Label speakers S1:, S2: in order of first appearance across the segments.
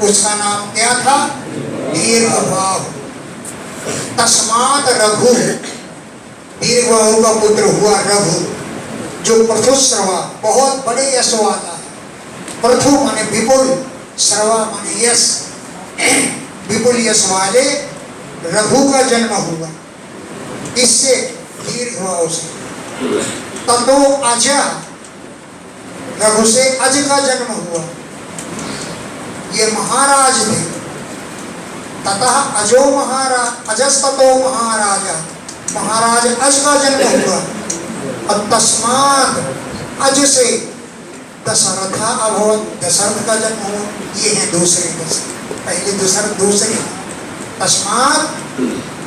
S1: उसका नाम क्या था? दीर्घबाहु। तस्मात् रघु, दीर्घबाहु का पुत्र हुआ रघु, जो पृथुश्रवा, बहुत बड़े यश वाला है। पृथु माने विपुल, श्रवा माने यश, विपुल यश वाले रघु का जन्म हुआ। इससे दीर्घबाहु से। ततो अज, रघु से अज का जन्म हुआ। ये महाराज थे। ततः अजो महाराज, अजस्ततो महाराजा, महाराज अज का जन्म हुआ। और तस्मात् अज से दशरथ अभवत्, दशरथ का जन्म हुआ। ये है दूसरे दशरथ, पहले दशरथ दूसरे। तस्मात्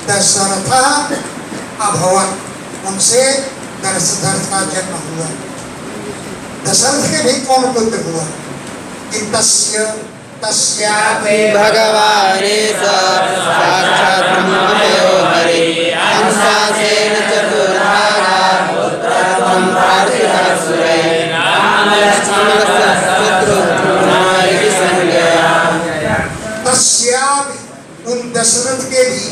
S1: दशरथ अभवत्, उनसे दशरथ का जन्म हुआ। दशरथ के भी कौन पुत्र हुआ? कि तस्यापि
S2: भगवाने साक्षात् ब्रह्मयो हरि अंशासेन चतुर्धारा पुत्रत्वं प्रार्थितः सुरैः राम लक्ष्मण शत्रुघ्नाय संज्ञया।
S1: तस्यापि, उन दशरथ के भी,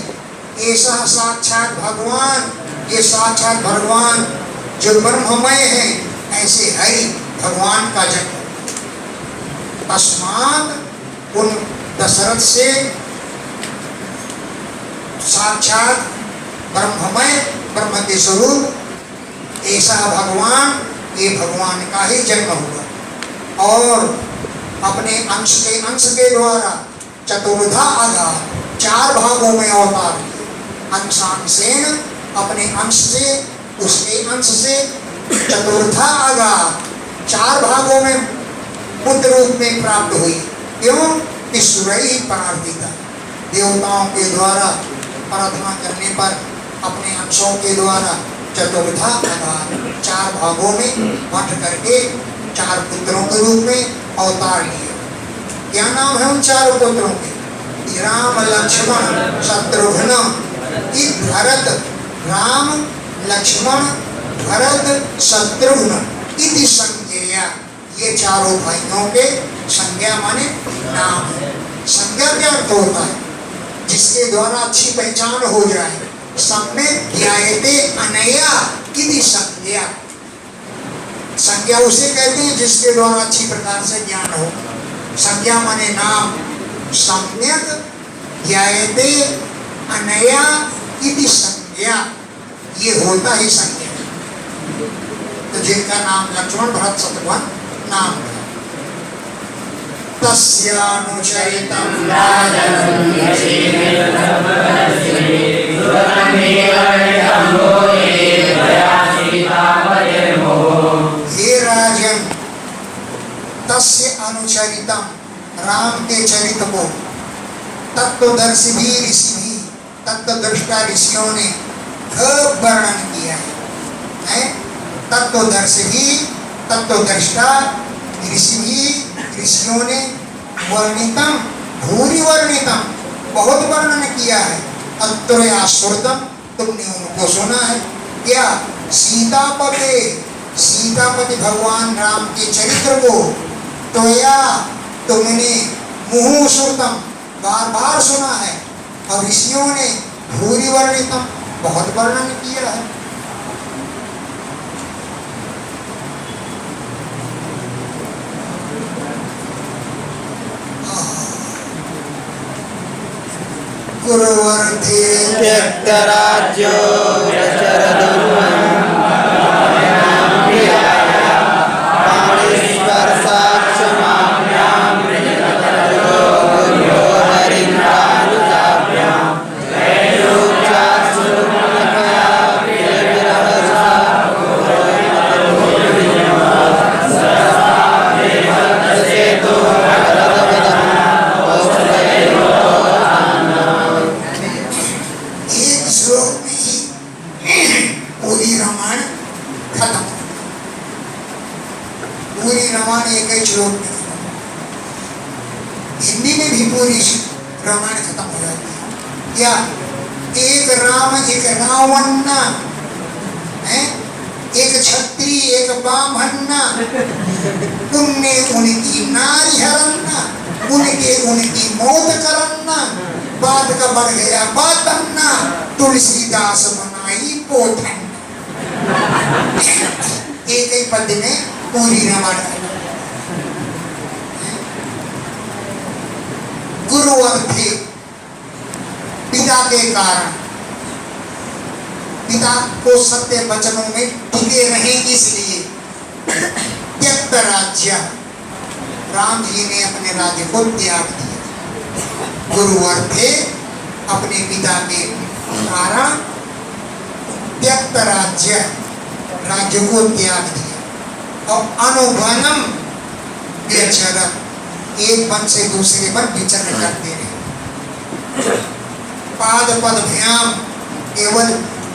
S1: ऐसा साक्षात भगवान, ये साक्षात भगवान जो ब्रह्ममय है, ऐसे हरि भगवान का जन्म। तस्मात्, उन दशरथ से साक्षात ब्रह्ममय, ब्रह्म के स्वरूप ऐसा भगवान, ये भगवान का ही जन्म हुआ। और अपने अंश के द्वारा चतुर्धा आधार, 4 भागों में अवतार किया। अंशांशेन, अपने अंश से, उसके अंश से, चतुर्था आधार, 4 भागों में पुत्र रूप में प्राप्त हुई। क्यों? ईश्वरी प्रार्थिता, देवताओं के द्वारा प्रार्थना करने पर अपने अंशों के द्वारा चतुर्था आधार, 4 भागों में बांट करके 4 पुत्रों के रूप में अवतार लिए। क्या नाम है उन 4 पुत्रों के? राम लक्ष्मण शत्रुघ्न। भरत, राम लक्ष्मण भरत शत्रुघ्न इति संज्ञा, ये चारों भाइयों के संज्ञा माने नाम है। संज्ञा क्या अर्थ होता है? जिसके द्वारा अच्छी पहचान हो जाए। सम्यक् ज्ञायते अनया इति संज्ञा। संज्ञा उसे कहते हैं जिसके द्वारा अच्छी प्रकार से ज्ञान हो। संज्ञा माने नाम। सम्यक् ज्ञायते अनया इति संज्ञा, ये होता ही संज्ञा। तो जिनका नाम लक्ष्मण भरत शत्रुघ्न नाम है। तस्यानुचरितं हे राजन, तस्य अनुचरितम, राम के चरित को तत्वदर्शी भी ऋषि भी, तत्वदृष्टा ऋषियों ने वर्णन किया है। तत्वदर्शी भी, तत्वदृष्टा ऋषि भी, ऋषियों ने वर्णितम, भूरि वर्णितम, बहुत वर्णन किया है। अत्रया श्रुतम, तुमने उनको सुना है। क्या? सीतापते, सीतापति भगवान राम के चरित्र को त्वया, तुमने मुहुः श्रुतम, बार बार सुना है। और ऋषियों ने भूरि वर्णितम, बहुत वर्णन किया है। कुरुवर्धे
S2: त्यक्तराज्यो
S1: रामायण खत्म हो जाती है। क्या? एक राम, एक रावण, एक क्षत्रिय, एक ब्राह्मण, तुमने उनकी नारी हरण, उनकी मौत करना, बात का बढ़ गया बात बनना, तुलसीदास बनाई पोथन। एक ही पद में पूरी रामायण। गुरु अर्थे पिता के कारण, पिता को सत्य वचनों में टिके रहे इसलिए त्यक्त राज्य, राम जी ने अपने राज्य को त्याग दिया। गुरु अर्थे अपने पिता के कारण त्यक्त राज्य, राज्य को त्याग दिया। और अनुवनम व्यचरत, एक वन से दूसरे वन विचरण करते रहे। पाद पद भ्याम, केवल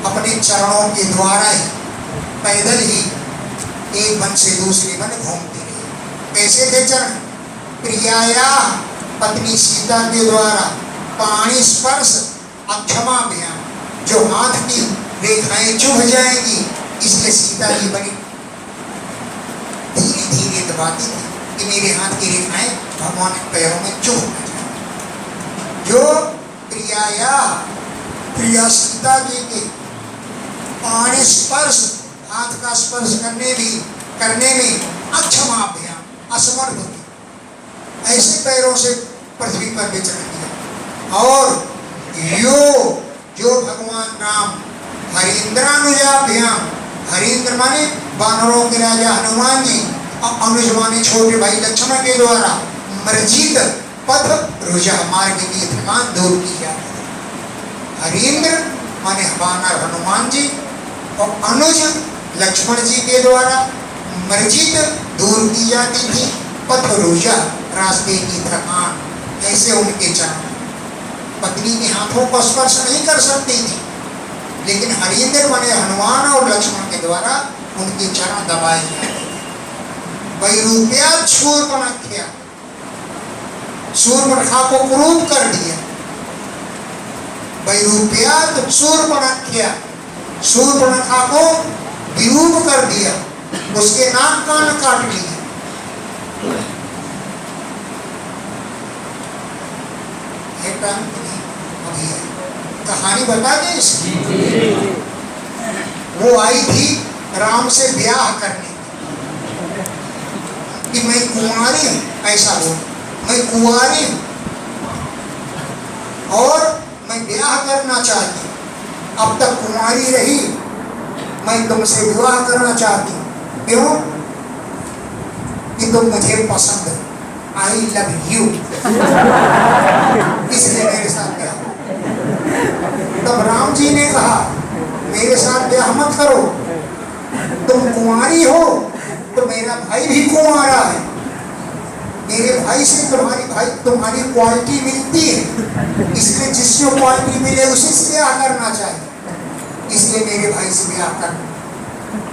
S1: अपने चरणों के द्वारा ही, पैदल ही एक वन से दूसरे वन घूमते रहे। कैसे थे चरण? प्रियाया, पत्नी सीता के द्वारा पाणी स्पर्श अक्षमा भ्याम, जो हाथ की रेखाएं चुभ जाएंगी इसलिए सीता जी बड़ी धीरे धीरे दबाती थी कि मेरे हाथ की रेखाएं भगवान के पैरों में चुभ न जाए। जो प्रियाया, प्रिया सीता जी के पाणी स्पर्श, हाथ का स्पर्श करने में अक्षमाभ्याम, असमर्थ थी, ऐसे पैरों से पृथ्वी पर विचरण किया। और जो भगवान राम हरीन्द्रानुजाभ्याम, हरीन्द्र माने वानरों के राजा हनुमान जी, और अनुज माने छोटे भाई लक्ष्मण के द्वारा मर्जित पथ रुजा, मार्ग की थकान दूर की जाती है। हरीन्द्र माने वानर हनुमान जी, और अनुज लक्ष्मण जी के द्वारा मर्जित दूर की जाती थी, पथ रुजा, रास्ते की थकान। ऐसे उनके चरण, पत्नी के हाथों को स्पर्श नहीं कर सकती थी, लेकिन हरीन्द्र माने हनुमान और लक्ष्मण के द्वारा उनके चरण दबाए जाते थे। वैरूप्या शूर्पणखा, शूर्पणखा को क्रूर कर दिया। वैरूप्या शूर्पणखा, शूर्पणखा को विरूप कर दिया, उसके नाक कान काट लिए। कहानी बता दें इसकी। वो आई थी राम से ब्याह करने कि मैं कुंवारी हूं, ऐसा बोल, मैं कुंवारी हूं और मैं ब्याह करना चाहती हूं। अब तक कुंवारी रही, मैं तुमसे विवाह करना चाहती हूं। क्यों? कि तुम मुझे पसंद हो, आई लव यू, इसलिए मेरे साथ ब्याह। तब राम जी ने कहा मेरे साथ ब्याह मत करो, तुम कुंवारी हो तो मेरा भाई भी कुंवारा है, मेरे भाई से तुम्हारी क्वालिटी मिलती है, इसलिए जिससे क्वालिटी मिले उसी से ब्याह करना चाहिए, इसलिए मेरे भाई से ब्याह कर।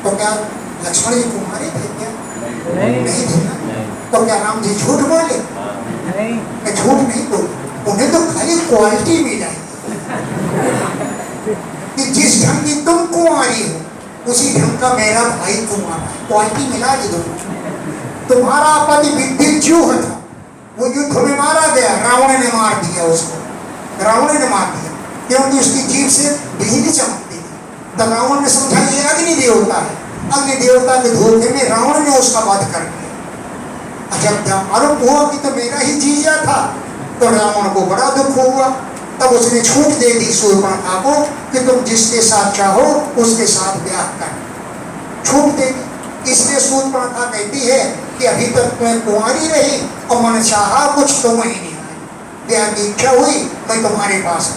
S1: तो क्या लक्ष्मण जी कुंवारे थे क्या? नहीं थे ना। तो क्या राम जी झूठ बोले? मैं झूठ नहीं बोल, उन्हें तो खाली क्वालिटी मिला है कि जिस ढंग की तुम कुंवारी हो उसी ढंग का मेरा भाई कुंवारा है, क्वालिटी मिला दी दोनों। तुम्हारा पति विद्युत था, वो युद्ध में मारा गया, रावण ने मार दिया उसको, रावण ने मार दिया क्योंकि उसकी जीभ से बिजली चमकती थी। तब रावण ने समझा ये अग्नि देवता है, अग्नि देवता के धोखे में रावण ने उसका वध कर दिया। जब आरोप हुआ कि तो मेरा ही जीजा था तो रावण को बड़ा दुख हुआ। तब उसने छूट दे दी शूर्पणखा को कि तुम जिसके साथ चाहो उसके साथ ब्याह कर, छूट दे दी। इसलिए शूर्पणखा कहती है कि अभी तक मैं कुंवारी रही और मन चाहा कुछ तो वही नहीं आया, ब्याह की इच्छा हुई मैं तुम्हारे पास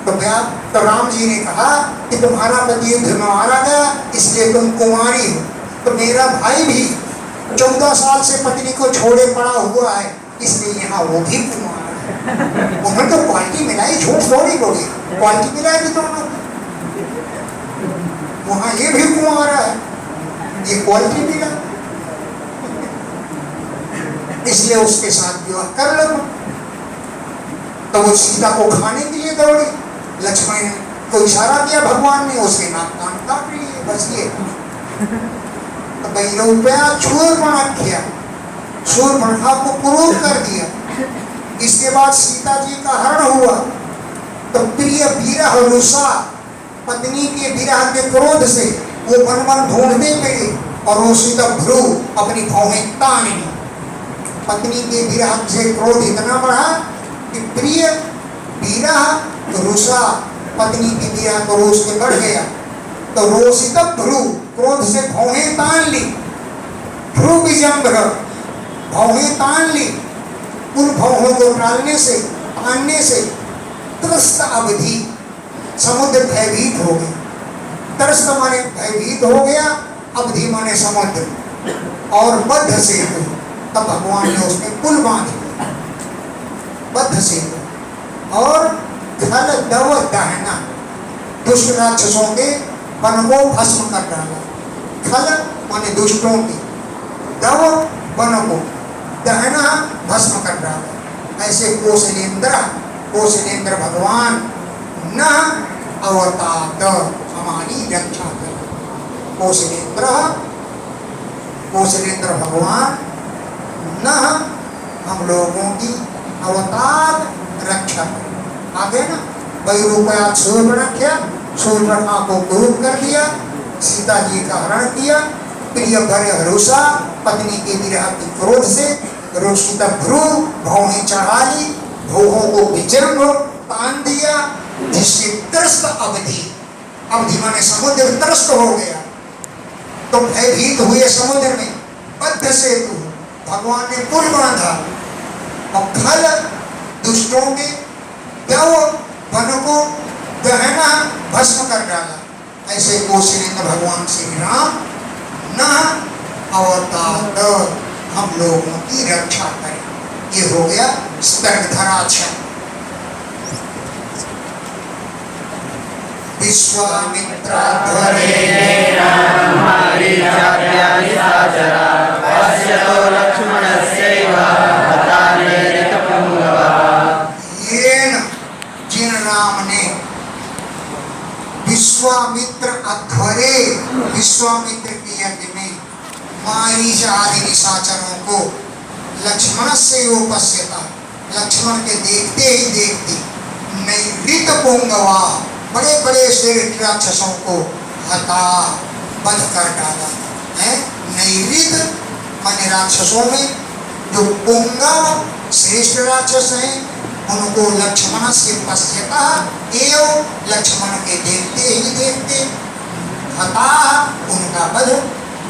S1: तो ब्याह। तो राम जी ने कहा कि तुम्हारा पति युद्ध में मारा गया इसलिए तुम कुंवारी हो, तो मेरा भाई भी 14 साल से पत्नी को छोड़े पड़ा हुआ है, इसलिए यहाँ वो भी कुंवारा है। उन्हें तो क्वालिटी मिलाई, झूठ थोड़ी बोली, क्वालिटी मिलाई थी दोनों। वहाँ ये भी कुंवारा है, ये क्वालिटी मिला, इसलिए उसके साथ विवाह कर लो। तो वो सीता को खाने के लिए दौड़ी, लक्ष्मण को इशारा किया भगवान ने, उसके नाक कान काट लिए, बस ये। तो वैरूप्या शूर्पणखा, शूर्पणखा को क्रूर कर दिया। इसके बाद सीता जी का हरण हुआ तो प्रिय विरह रुषा, पत्नी के विरह के क्रोध से वो वन वन ढूंढते फिरे और रोषित भ्रू अपनी भौहें तान ली। पत्नी के विरह से क्रोध इतना बढ़ा कि प्रिय विरह रुषा, पत्नी की विरह को रोष के बढ़ गया तो रोषित भ्रू, क्रोध से भौहें तान ली। भ्रू विजंभर, भौहें तान ली। उन भौहों को टालने से, तानने से त्रस्त अवधि, समुद्र भयभीत हो गया। त्रस्त माने भयभीत हो गया, अवधि माने समुद्र, और बद्ध सेतु, तब भगवान ने उसमें पुल बांध दिया, बद्ध सेतु। और खल दव दहना, दुष्ट राक्षसों के वन को भस्म कर डाला। खल माने दुष्टों की, दव वन को, दहना भस्म कर डाला। ऐसे कौशलेंद्र भगवान न अवतात हमारी रक्षा कर। कौशलेंद्र भगवान न हम लोगों की अवतात रक्षा कर। आगे ना वैरूपया सूर्पणखा, सूर्पणखा को क्रूर कर दिया, सीता जी का हरण किया। प्रिय भरे रुषा, पत्नी के विरह के क्रोध से रोषित भ्रू, भौहें चढ़ा ली, भौहों को विजृंभ तान दिया, जिससे त्रस्त अवधि, अवधि माने समुद्र त्रस्त हो गया तो भयभीत हुए समुद्र में बद्ध सेतु, भगवान ने पुल बांधा। और खल दुष्टों के, दव वन को, दहना भस्म कर डाला। ऐसे कौशलेंद्र भगवान श्री राम न अवतात हम लोगों की रक्षा करें। ये हो गया स्तर्धराक्षण। जिन राम ने विश्वामित्र अध्वरे, विश्वामित्र के यज्ञ में मारीच आदि निशाचरों को लक्ष्मण से उपस्थिता, लक्ष्मण के देखते ही देखते नैऋत पुंगवा, बड़े बड़े श्रेष्ठ राक्षसों को हता, वध कर डाला है। नैऋत माने राक्षसों में जो पुंगव श्रेष्ठ राक्षस हैं उनको लक्ष्मण से उपस्थिता एवं लक्ष्मण के देखते ही देखते हता, उनका वध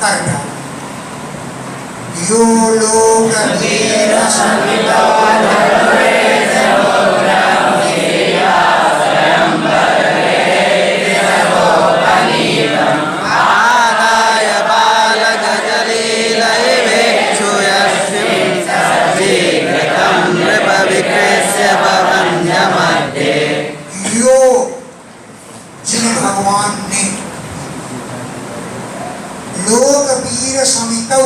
S1: कर डाला। यो लोक भगवान ने लोक वीर समितौ,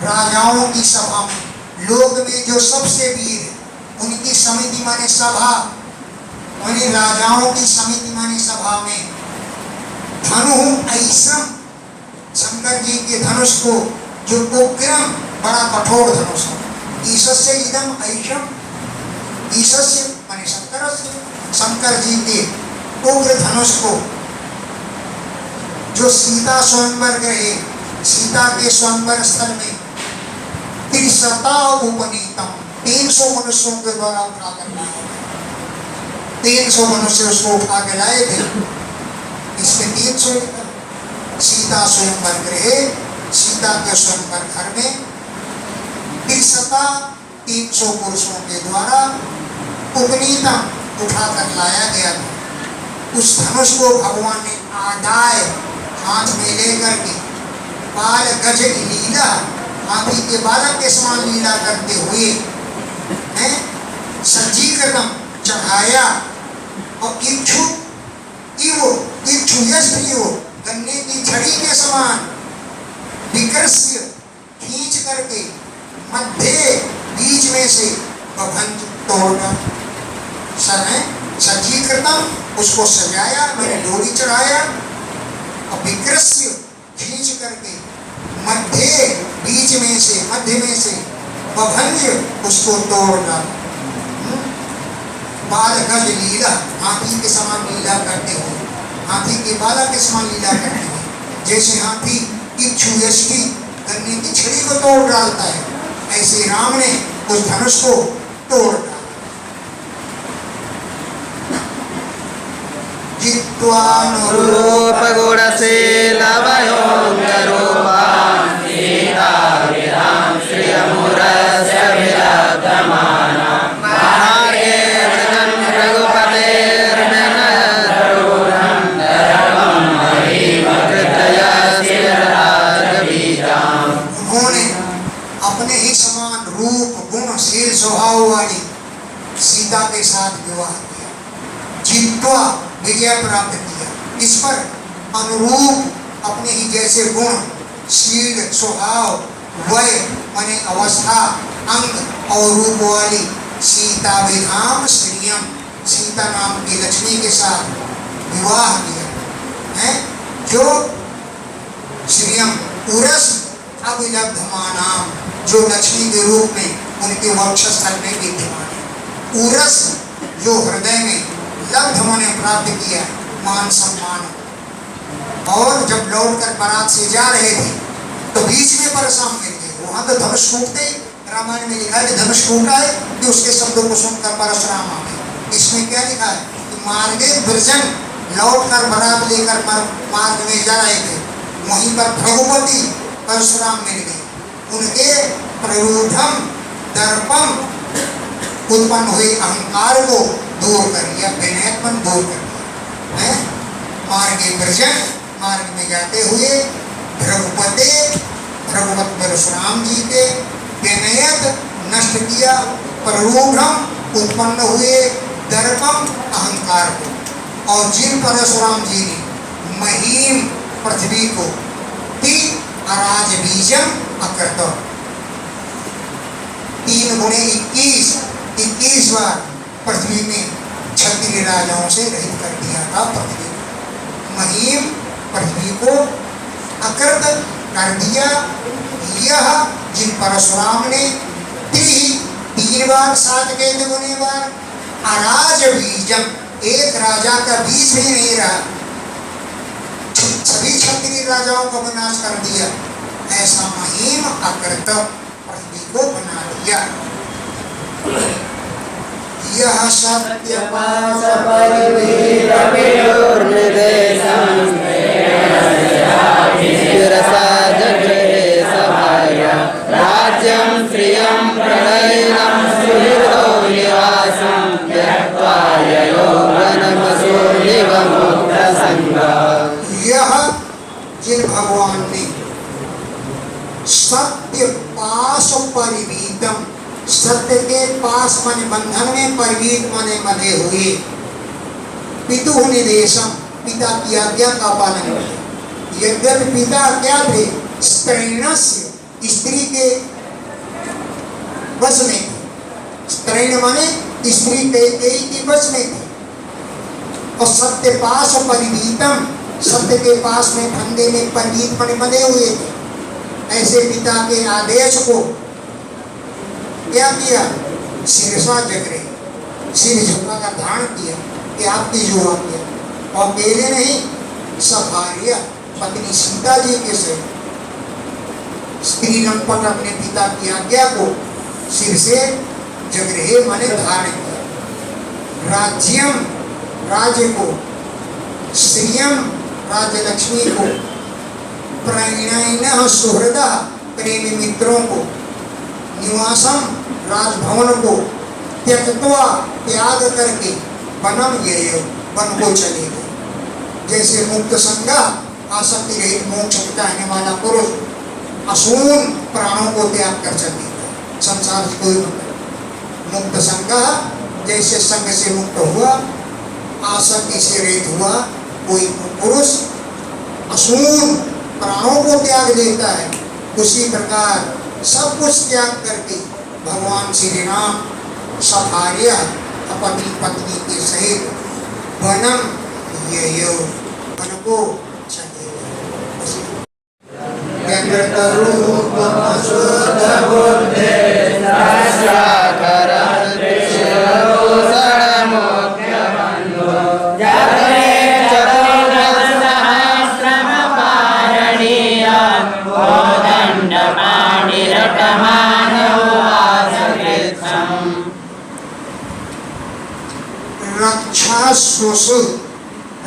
S1: राजाओं की सभा में, लोक में जो सबसे वीर उनकी समिति माने सभा, माने राजाओं की समिति माने सभा में धनु ऐसम, शंकर जी के धनुष को जो उग्रम बड़ा कठोर धनुष है, ईशस्य इदम ऐशम, ईशस्य माने शंकर जी के उग्र धनुष को जो सीता स्वयंवर गए, सीता के स्वयंवर स्थल में त्रिशता उपनीतम, 300 मनुष्यों के द्वारा उठा कर लाए, 300 मनुष्य उसको उठा के लाए थे। इसमें 300 सीता स्वयंवर गृहे, सीता के स्वयंवर घर में त्रिशता 300 पुरुषों के द्वारा उपनीतम उठा कर लाया गया था। उस धनुष को भगवान ने आदाय हाथ में लेकर के बाल गज की लीला, हाथी के बालक के समान लीला करते हुए सज्जीकरण चढ़ाया और इक्षु गन्ने की छड़ी के समान विकृष्य खींच करके मध्य बीच में से बभंज तोड़ना, सज्जीकृतम उसको सजाया, मैंने डोरी चढ़ाया और विकृष्य खींच करके मध्य बीच में से, मध्य में से बभंज उसको तोड़ना। बालगज लीला, हाथी के समान लीला करते हुए, हाथी के बालक के समान लीला करते हुए, जैसे हाथी इच्छु यष्टि करने की छड़ी को तोड़ डालता है, ऐसे राम ने उस धनुष को तोड़ डाला।
S2: रूप गुणशीलवयोऽङ्गरूपान् सीताभिरां श्रियमुरस्य विलब्धमाना मार्गे व्रजन् रघुपतेर्विनयद्रूढं दर्पं महीमकृतयस्य राजबीजाम्।
S1: उन्होंने अपने ही समान रूप गुणशील स्वभाव वाली सीता के साथ विवाह किया, जित्वा विजय प्राप्त किया। इस पर अनुरूप अपने ही जैसे गुण, शील, स्वभाव, वय माने अवस्था, अंग और रूप वाली सीता विधाम श्रियम, सीता नाम की लक्ष्मी के साथ विवाह किया है, जो श्रियम उरस अभिलब्धमानाम, जो लक्ष्मी के रूप में उनके वक्षस्थल में विद्यमान है। उरस जो हृदय में लब्ध माने प्राप्त किया, मान सम्मान। और जब लौटकर बारात से जा रहे थे तो बीच में परशुराम मिल गए। वहां तो धनुष टूटते, रामायण में लिखा है कि धनुष टूटा है कि उसके शब्दों को सुनकर परशुराम आ गए। इसमें क्या लिखा है कि मार्गे विरजन, लौटकर बारात लेकर मार्ग में जा रहे थे, वहीं पर भृगुपति परशुराम मिल गए। उनके प्ररूढ़म दर्पम, उत्पन्न हुए अहंकार को दूर कर लिया, विनयपन दूर कर दिया। मार्गे विरजन, मार्ग में जाते हुए भृगुपते, भृगुपत परशुराम जी के विनयत नष्ट किया, प्ररूढ़म उत्पन्न हुए दर्पम अहंकार को। और जिन परशुराम जी ने महीम पृथ्वी को ती अराज बीजम अकृत, 3 गुणे 21 बार पृथ्वी में क्षत्रिय राजाओं से रहित कर दिया था। पृथ्वी महीम पृथ्वी को अकृत कर दिया। यह जिन परशुराम ने 3 बार 7 के दुगुने बार अराज बीजम, एक राजा का बीज भी नहीं रहा, सभी क्षत्रिय राजाओं को विनाश कर दिया। ऐसा महीम अकृत पृथ्वी को बना दिया। यह सत्य
S2: पाश परिवीरवियोर्निदेशं शिरसा जगृहे सभाया राज्यं श्रियं प्रणयिनं सुहृदो निवासं त्यक्त्वा ययो वनमसूर्यव मुक्तसङ्गः।
S1: यह जिन भगवान ने सत्य पाश परिवीतम, सत्य के पास माने बंधन में, परिवीत माने बंधे हुए, पितु निदेशम, पिता की आज्ञा का पालन किया। यद्यपि पिता क्या थे, स्त्रैणस्य, स्त्री के वश में थे। स्त्रैण माने स्त्री के वश में थे। और सत्य पाश परिवीतम, सत्य के पास में फंदे में परिवीत माने बंधे हुए थे। ऐसे पिता के आदेश को क्या किया, शिरसा जगरे, सिर झुकाकर धारण किया कि आपकी जो आज्ञा। और अकेले नहीं, सभार्या पत्नी सीता जी के से स्त्री लंपट अपने पिता की आज्ञा को सिर से जगरे माने धारण किया। राज्यम, राज्य को, श्रियम राज्य लक्ष्मी को, प्रणयिनः सुहृदा प्रेमी मित्रों को, निवासम राजभवन को, त्यक्त्वा त्याग करके, वनम ययो वन को चले गए। जैसे मुक्त संगा आसक्ति रहित मोक्ष चाहने वाला पुरुष असून प्राणों को त्याग कर चले गए, संसार से कोई मुक्त संगा जैसे संग से मुक्त हुआ, आसक्ति से रहित हुआ कोई पुरुष असून प्राणों को त्याग देता है, उसी प्रकार सब कुछ त्याग करके भगवान श्री राम सभार्य अपनी पत्नी के सहित वनम ययो, वन को चले
S2: गए। जटमान उवाच कृच्छम्।
S1: रक्षास्वसु,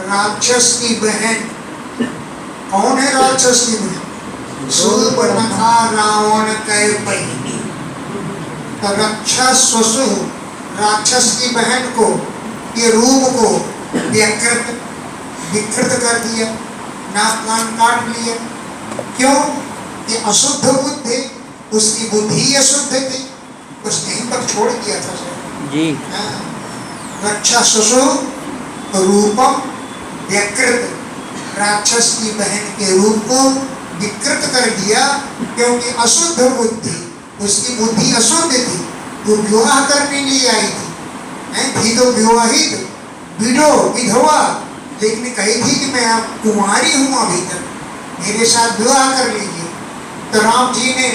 S1: राक्षस की बहन। कौन है राक्षस की बहन? शूर्पणखा, रावण के बहिनी। तो रक्षास्वसु, राक्षस की बहन को, ये रूप को विकृत कर दिया, नाक कान काट लिया। क्यों? ये अशुद्ध बुद्धि, उसकी बुद्धि ही अशुद्ध थी, उसने ही तक छोड़ दिया था
S2: जी।
S1: रक्षास्वसु रूपम व्यकृत, राक्षस की बहन के रूप को विकृत कर दिया, क्योंकि अशुद्ध बुद्धि, उसकी बुद्धि अशुद्ध थी। वो विवाह करने लिए आई थी तो विवाहित, विधवा, लेकिन कही थी कि मैं अब कुमारी हूँ, अभी तक मेरे साथ विवाह कर लीजिए। तो राम जी ने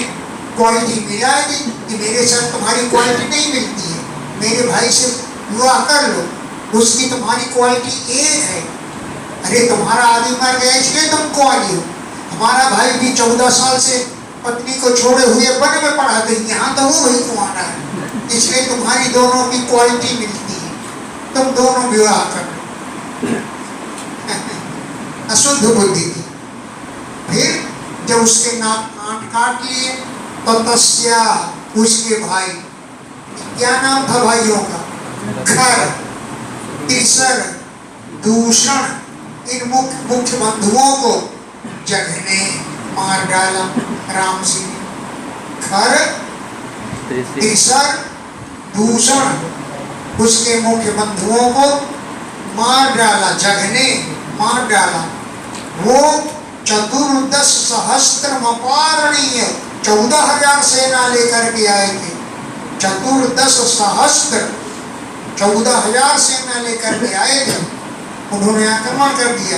S1: क्वालिटी मिला दी कि मेरे साथ तुम्हारी क्वालिटी नहीं मिलती है, मेरे भाई से विवाह कर लो, उसकी तुम्हारी क्वालिटी एक है। अरे तुम्हारा आदमी मर गया इसलिए तुम कुंवारी हो, हमारा भाई भी 14 साल से पत्नी को छोड़े हुए वन में पड़ा था, यहाँ तो वो वही कुंवारा है, इसलिए तुम्हारी दोनों की क्वालिटी मिलती है, तुम दोनों विवाह कर लो। अशुद्ध बुद्धि थी। फिर जब उसके नाक काट लिए तो तस्या, उसके भाई, क्या नाम था भाइयों का? खर, तीसर, दूषण, इन मुख्य बंधुओं को जघने मार डाला राम जी ने। खर, तीसर, दूषण, उसके मुख्य बंधुओं को मार डाला, जघने मार डाला। वो 14 सहस्त्र अपारणीय, 14,000 सेना लेकर के आए थे। 14 सहस्त्र, 14,000 सेना लेकर के आए थे। उन्होंने आक्रमण कर दिया।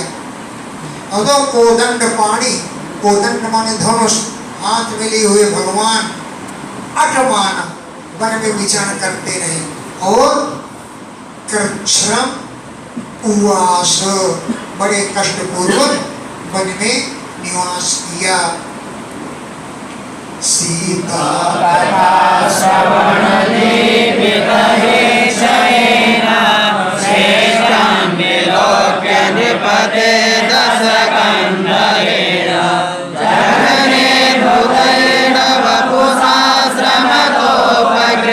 S1: अदो कोदंड पाणी, कोदंड माने धनुष, हाथ में लिए हुए भगवान अटमाना वन में विचरण करते रहे। और कृच्छ्रम उवास, बड़े कष्ट पूर्वक वन में निवास किया। सीता
S2: कथा श्रवण दीपितहे शयेना, श्रेष्ठं विलोक्य नृपते दशकन्धरेण, जघने भूतेन वपुषा श्रमतोपकृष्टो,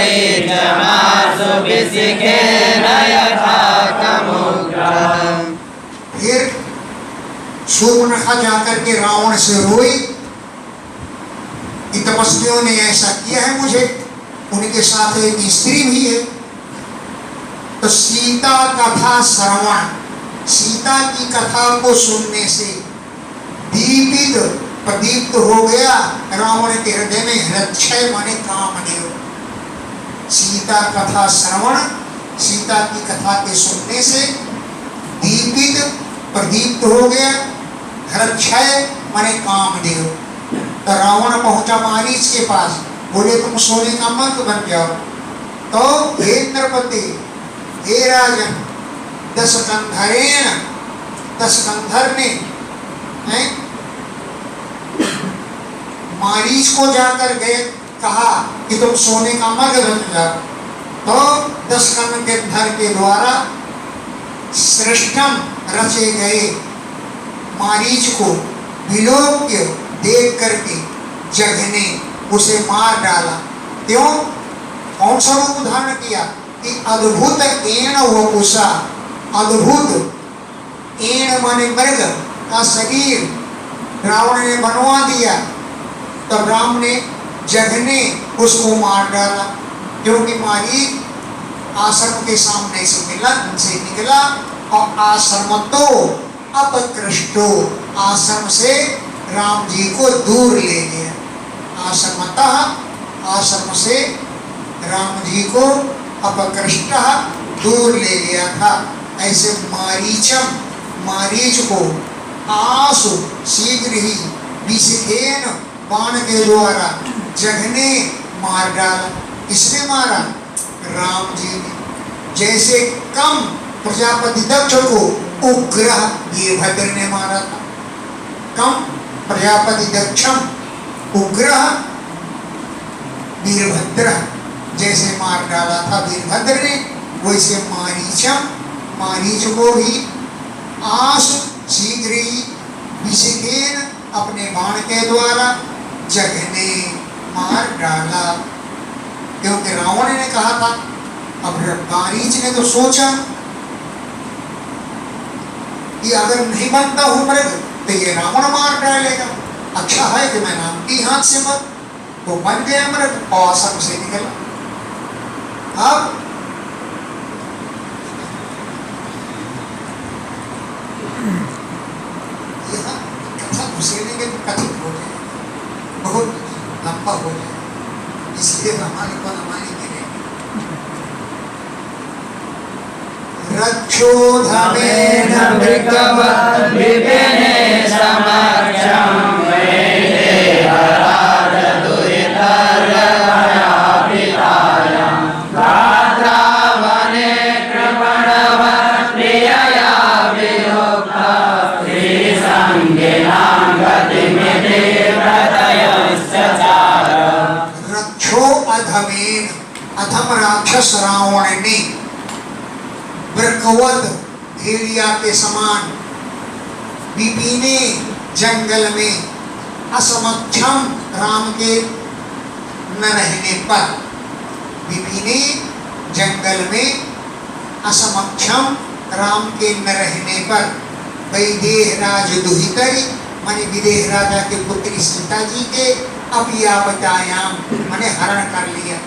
S2: मारीचमासु विशिखेन यथा कमुग्रः।
S1: फिर शूर्पणखा जाकर के रावण से रोई कि तपस्वियों ने ऐसा किया है मुझे, उनके साथ एक स्त्री भी है। तो सीता कथा श्रवण, सीता की कथा को सुनने से दीपित, प्रदीप्त हो गया रावण के हृदय में हृदय माने कामदेव। सीता कथा श्रवण, सीता की कथा के सुनने से दीपित, प्रदीप्त हो गया हृदय माने कामदेव। तो रावण पहुंचा मारीच के पास, बोले तुम सोने का मर्द बन जाओ। तो हे नृपति, हे राजन, दशकंधरेण, दशकंधर ने मारीच को जाकर गए कहा कि तुम सोने का मर्द बन जाओ। तो दशकंधर के द्वारा श्रेष्ठम रचे गए मारीच को विलोक्य देख करके जघने उसे मार डाला। क्यों? कौन सा रूप धारण किया कि अद्भुत एण वपुषा, अद्भुत एण माने मृग का शरीर रावण ने बनवा दिया। तब राम ने जघने उसको मार डाला, क्योंकि मारीच आश्रम के सामने से निकला और आश्रम तो अपकृष्टो, आश्रम से राम जी को दूर ले गया। आश्रमतः, आश्रम से राम जी को अपकृष्टः दूर ले गया था। ऐसे मारीचम, मारीच को आसु शीघ्र ही विशिखेन बाण के द्वारा जघने मार डाला। किसने मारा? राम जी ने। जैसे कम प्रजापति दक्ष को उग्र वीरभद्र ने मारा था। कम प्रजापति दक्षम उग्र वीरभद्र, जैसे मार डाला था वीरभद्र ने, वैसे मारीच को भी आशु शीघ्र ही विषिकेन अपने बाण के द्वारा जग ने मार डाला। क्योंकि रावण ने कहा था, अब मारीच ने तो सोचा कि अगर नहीं बनता हूं मृग तो ये रावण मार डालेगा, अच्छा है कि मैं राम के हाथ से मर, तो बन गया मृग और आसन से निकला। अब यहाँ कथा घुसेने के कथित हो जाए, बहुत लंबा हो जाए, इसलिए हमारे को हमारी गिरे रक्षोधमेन
S2: भृगवत् विपिने समक्षं वैदेहराज दुहितर्ययापितायां गात्रावने कृपणवत् प्रियया वियुक्ता श्रीसङ्गिनां गतिमिति व्रतयश्च चार।
S1: रक्षो अधमेन, अधम राक्षस रावण ने वृकवत भेड़िया के समान विपिने जंगल में असमक्षम राम के न रहने पर, विपिने जंगल में असमक्षम राम के न रहने पर वैदेहराज दुहितरी माने विदेह राजा के पुत्री सीता जी के अपियापतायाम माने हरण कर लिया।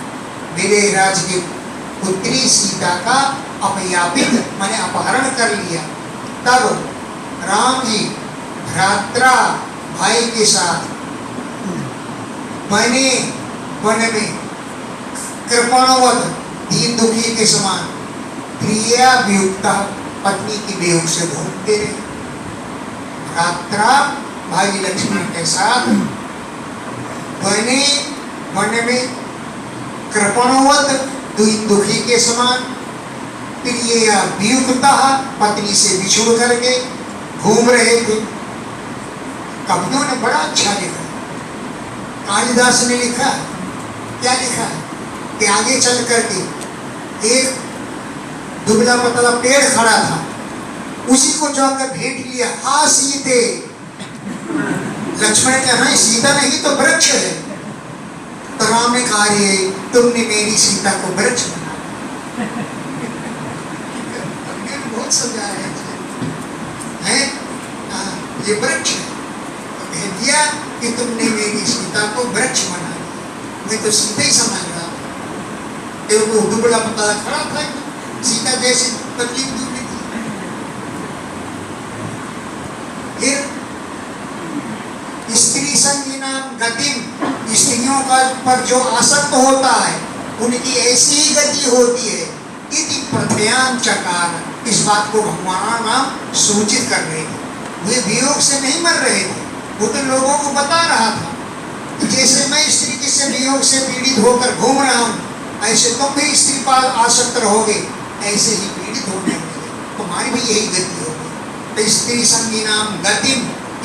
S1: विदेहराज की पुत्री सीता का अपयापित माने अपहरण कर लिया। तब राम जी भ्रात्रा भाई के साथ बने वन में कृपणवत दीन दुखी के समान प्रिया वियुक्ता पत्नी की वियोग से घूमते रहे। भ्रात्रा भाई लक्ष्मण के साथ बने वन में कृपणवत दीन दुखी के समान प्रिय वियुक्ता पत्नी से बिछुड़ करके घूम रहे थे। कवियों ने बड़ा अच्छा लिखा, कालिदास ने लिखा, क्या लिखा कि आगे चल करके एक दुबला पतला पेड़ खड़ा था, उसी को जाकर भेंट लिया, हा सीते। लक्ष्मण कहा नहीं सीता नहीं तो वृक्ष है। तो राम ने कहा रे तुमने मेरी सीता को वृक्ष बना बहुत समझाया है, ये वृक्ष है। तो कह दिया कि तुमने मेरी सीता को वृक्ष बना दिया। मैं तो सीधा ही समझ रहा था, वो दुबला पतला खड़ा था, सीता जैसी पतली दुबली थी। फिर स्त्री संगी नाम गतिम, स्त्रियों का पर जो आसक्त होता है उनकी ऐसी ही गति होती है। इति प्रथयान चकार, इस बात को भगवान राम सूचित कर रहे थे। वे वियोग से नहीं मर रहे थे, वो तो लोगों को बता रहा था कि जैसे मैं स्त्री के से वियोग से पीड़ित होकर घूम रहा हूँ, ऐसे तुम भी स्त्री पर आसक्त रहोगे, ऐसे ही पीड़ित होने होंगे, तुम्हारी भी यही गति होगी। तो स्त्री संगी नाम गतिम,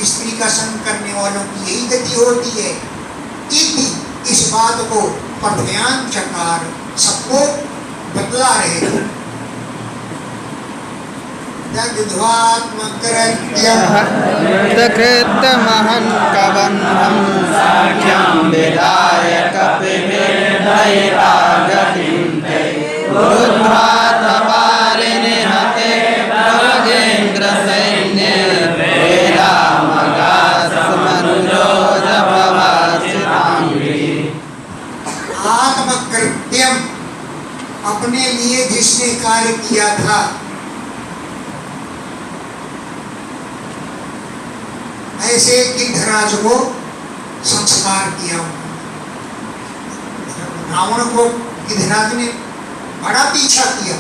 S1: स्त्री का संग करने वालों की यही गति होती है। इति, इस बात को प्रथयान चकार, सबको बतला रहे थे।
S2: कृतमहं कबन्धं साख्यं विदाय कपिभिर्दयिता गतिं ते बुद्ध्वा तपारिनिहते भगेन्द्रसैन्ये वेदामगासमनुजोजभवासिताङ्गी।
S1: आत्मकृत्यम, अपने लिए जिसने कार्य किया था, ऐसे गिद्धराज को संस्कार किया। रावण को गिद्धराज ने बड़ा पीछा किया,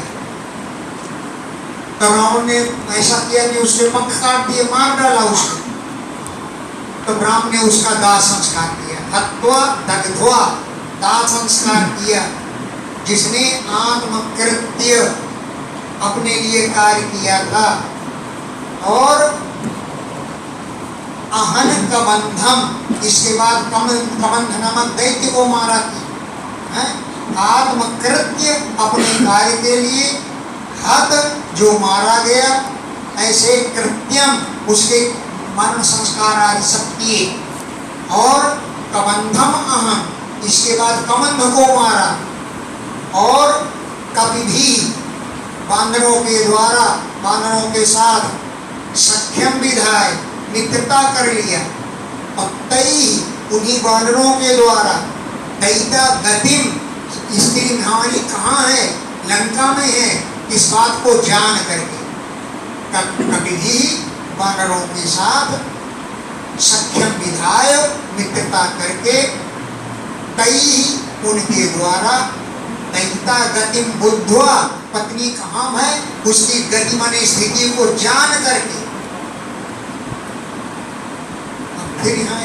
S1: तो रावण ने ऐसा किया कि उसके पंख काट दिए, मार डाला उसको। तो राम ने उसका दाह संस्कार किया, हत्वा दग्ध्वा, दाह संस्कार किया। जिसने आत्मकृत्य अपने लिए कार्य किया था और अहन कबंधम, इसके बाद कबंध नामक दैत्य को मारा है। आत्मकृत्य अपने कार्य के लिए, हत जो मारा गया, ऐसे कृत्यम उसके मरण संस्कार आदि सब किए। और कबंधम अहम, इसके बाद कबंध को मारा। और कभी भी बांदरों के द्वारा, बानरों के साथ सख्यम विधाय, मित्रता कर लिया। और तई उन्हीं बानरों के द्वारा दैता गतिम, स्त्री हमारी कहाँ है, लंका में है, इस बात को जान करके कभी भी बानरों के साथ सख्यम विधाय, मित्रता करके कई उनके द्वारा दैता गतिम बुद्धवा, पत्नी कहाँ है उसकी गति माने स्थिति को जान करके। फिर यहाँ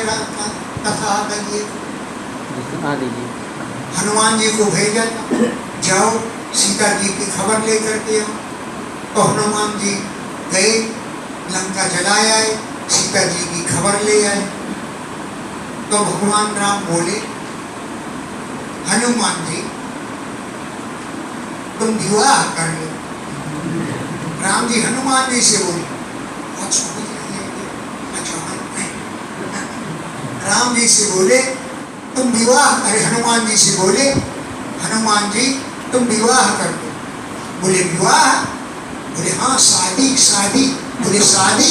S1: कथा आ गई, हनुमान जी को भेजा, जाओ सीता जी की खबर लेकर के आओ। तो हनुमान जी गए, लंका जलाए आए, सीता जी की खबर ले आए। तो भगवान राम बोले, हनुमान जी तुम विवाह कर लो। राम जी हनुमान जी से बोले, राम जी से बोले तुम विवाह, अरे हनुमान जी से बोले, हनुमान जी तुम विवाह कर लो। बोले विवाह? बोले हाँ शादी, शादी। बोले शादी?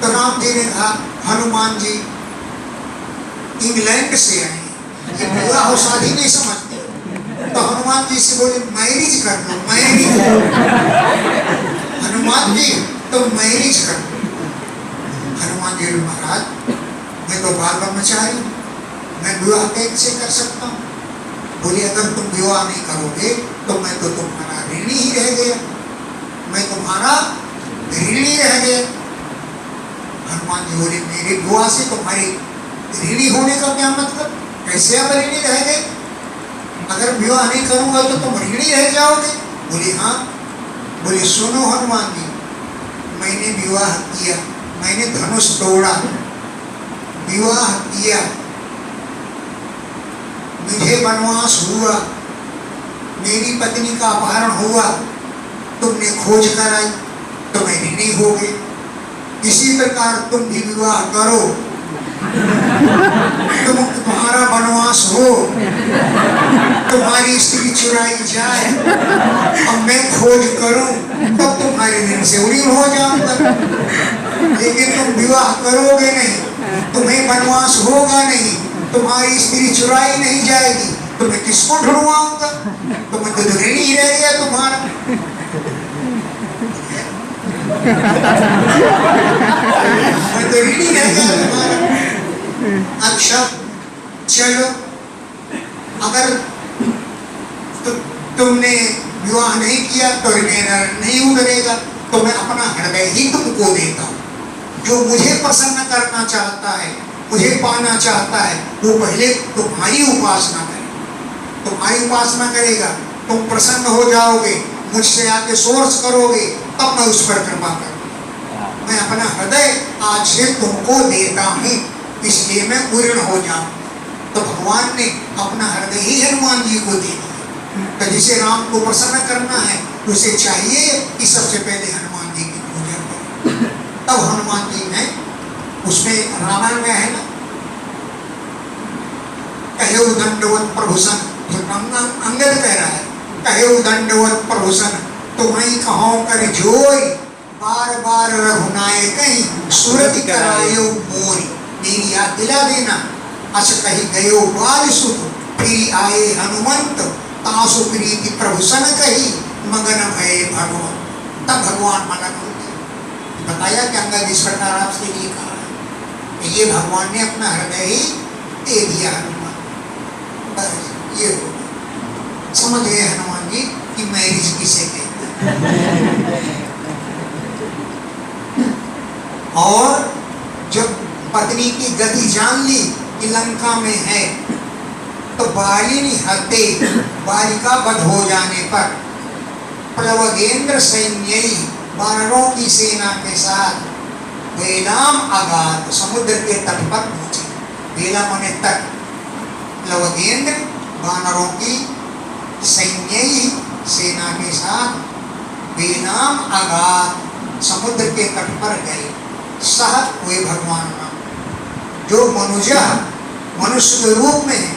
S1: तो राम जी ने कहा, हनुमान जी इंग्लैंड से आए, ये विवाह और शादी नहीं समझते। तो हनुमान जी से बोले मैरिज कर लो, मैरिज। हनुमान जी तुम मैरिज कर लो। हनुमान जी महाराज मैं तो बाल ब्रह्मचारी, मैं विवाह कैसे कर सकता हूँ? बोले अगर तुम विवाह नहीं करोगे तो मैं तो तुम्हारा ऋणी ही रह गया, मैं तुम्हारा ऋणी रह गया। हनुमान जी बोले मेरे विवाह से तुम्हारे ऋणी होने का क्या मतलब? कैसे आप ऋणी रह गए? अगर विवाह नहीं करूंगा तो तुम ऋणी रह जाओगे। बोले हाँ। बोले सुनो हनुमान जी, मैंने विवाह किया, मैंने धनुष तोड़ा, विवाह किया, मुझे वनवास हुआ, मेरी पत्नी का अपहरण हुआ, तुमने खोज कर आई तो मैं ऋणी हो गई। इसी प्रकार तुम भी विवाह करो, तुम्हारा वनवास हो, तुम्हारी स्त्री चुराई जाए और मैं खोज करूं, तब तुम्हारे ऋण से उड़ी हो जाऊंगा। लेकिन तुम विवाह करोगे नहीं, तुम्हें वनवास होगा नहीं, तुम्हारी स्त्री चुराई नहीं जाएगी, तो मैं किसको ढूंढवाऊंगा? तो मैं तो ऋणी रह गया तुम्हारा। मैं तो ऋणी रह गया तुम्हारा। अच्छा चलो, अगर तुमने विवाह नहीं किया तो ऋण नहीं उतरेगा, तो मैं अपना हृदय ही तुमको देता हूँ। जो मुझे प्रसन्न करना चाहता है, मुझे पाना चाहता है, वो पहले तुम्हारी उपासना करे, तुम्हारी उपासना करेगा, तुम प्रसन्न हो जाओगे, मुझसे आके सोर्स करोगे, तब मैं उस पर कृपा करूँगा। मैं अपना हृदय आज से तुमको देता हूँ, इसलिए मैं पूर्ण हो जाऊँ। तो भगवान ने अपना हृदय ही हनुमान जी को दे दिया। तो जिसे राम को प्रसन्न करना है उसे चाहिए कि सबसे पहले हनुमान जी की पूजा करें। तब हनुमान जी ने, उसमें रामायण में है ना, कहे दंडवत प्रभुसन, अंगद कह रहा है, कहे दंडवत प्रभुसन तुम्हें कहो कर जोई, बार बार रघुनाय कहीं सुरति करायो मोरी। मेरी याद दिला देना, अस कही गयो बाल सुत, फिर आए हनुमंत, तासु प्रीति प्रभुसन कही, मगन भय भगवान। तब भगवान मगन हो गए। बताया कि अंगद इस प्रकार आपसे लिए कहा है, ये भगवान ने अपना हृदय ही दे दिया हनुमान। बस ये हो समझ गए हनुमान जी कि मैरिज किसे कहते हैं। और जब पत्नी की गति जान ली कि लंका में है, तो बालिनी हते, बालिका वध हो जाने पर प्लवगेंद्र सैन्यई, वानरों की सेना के साथ वेलाम आगात, समुद्र के तट पर पहुंचे। वेला माने तट, लवगेंद्र वानरों की सैन्य सेना के साथ वेलाम आगात, समुद्र के तट पर गए। सह, वे भगवान राम, जो मनुष्य के रूप में है,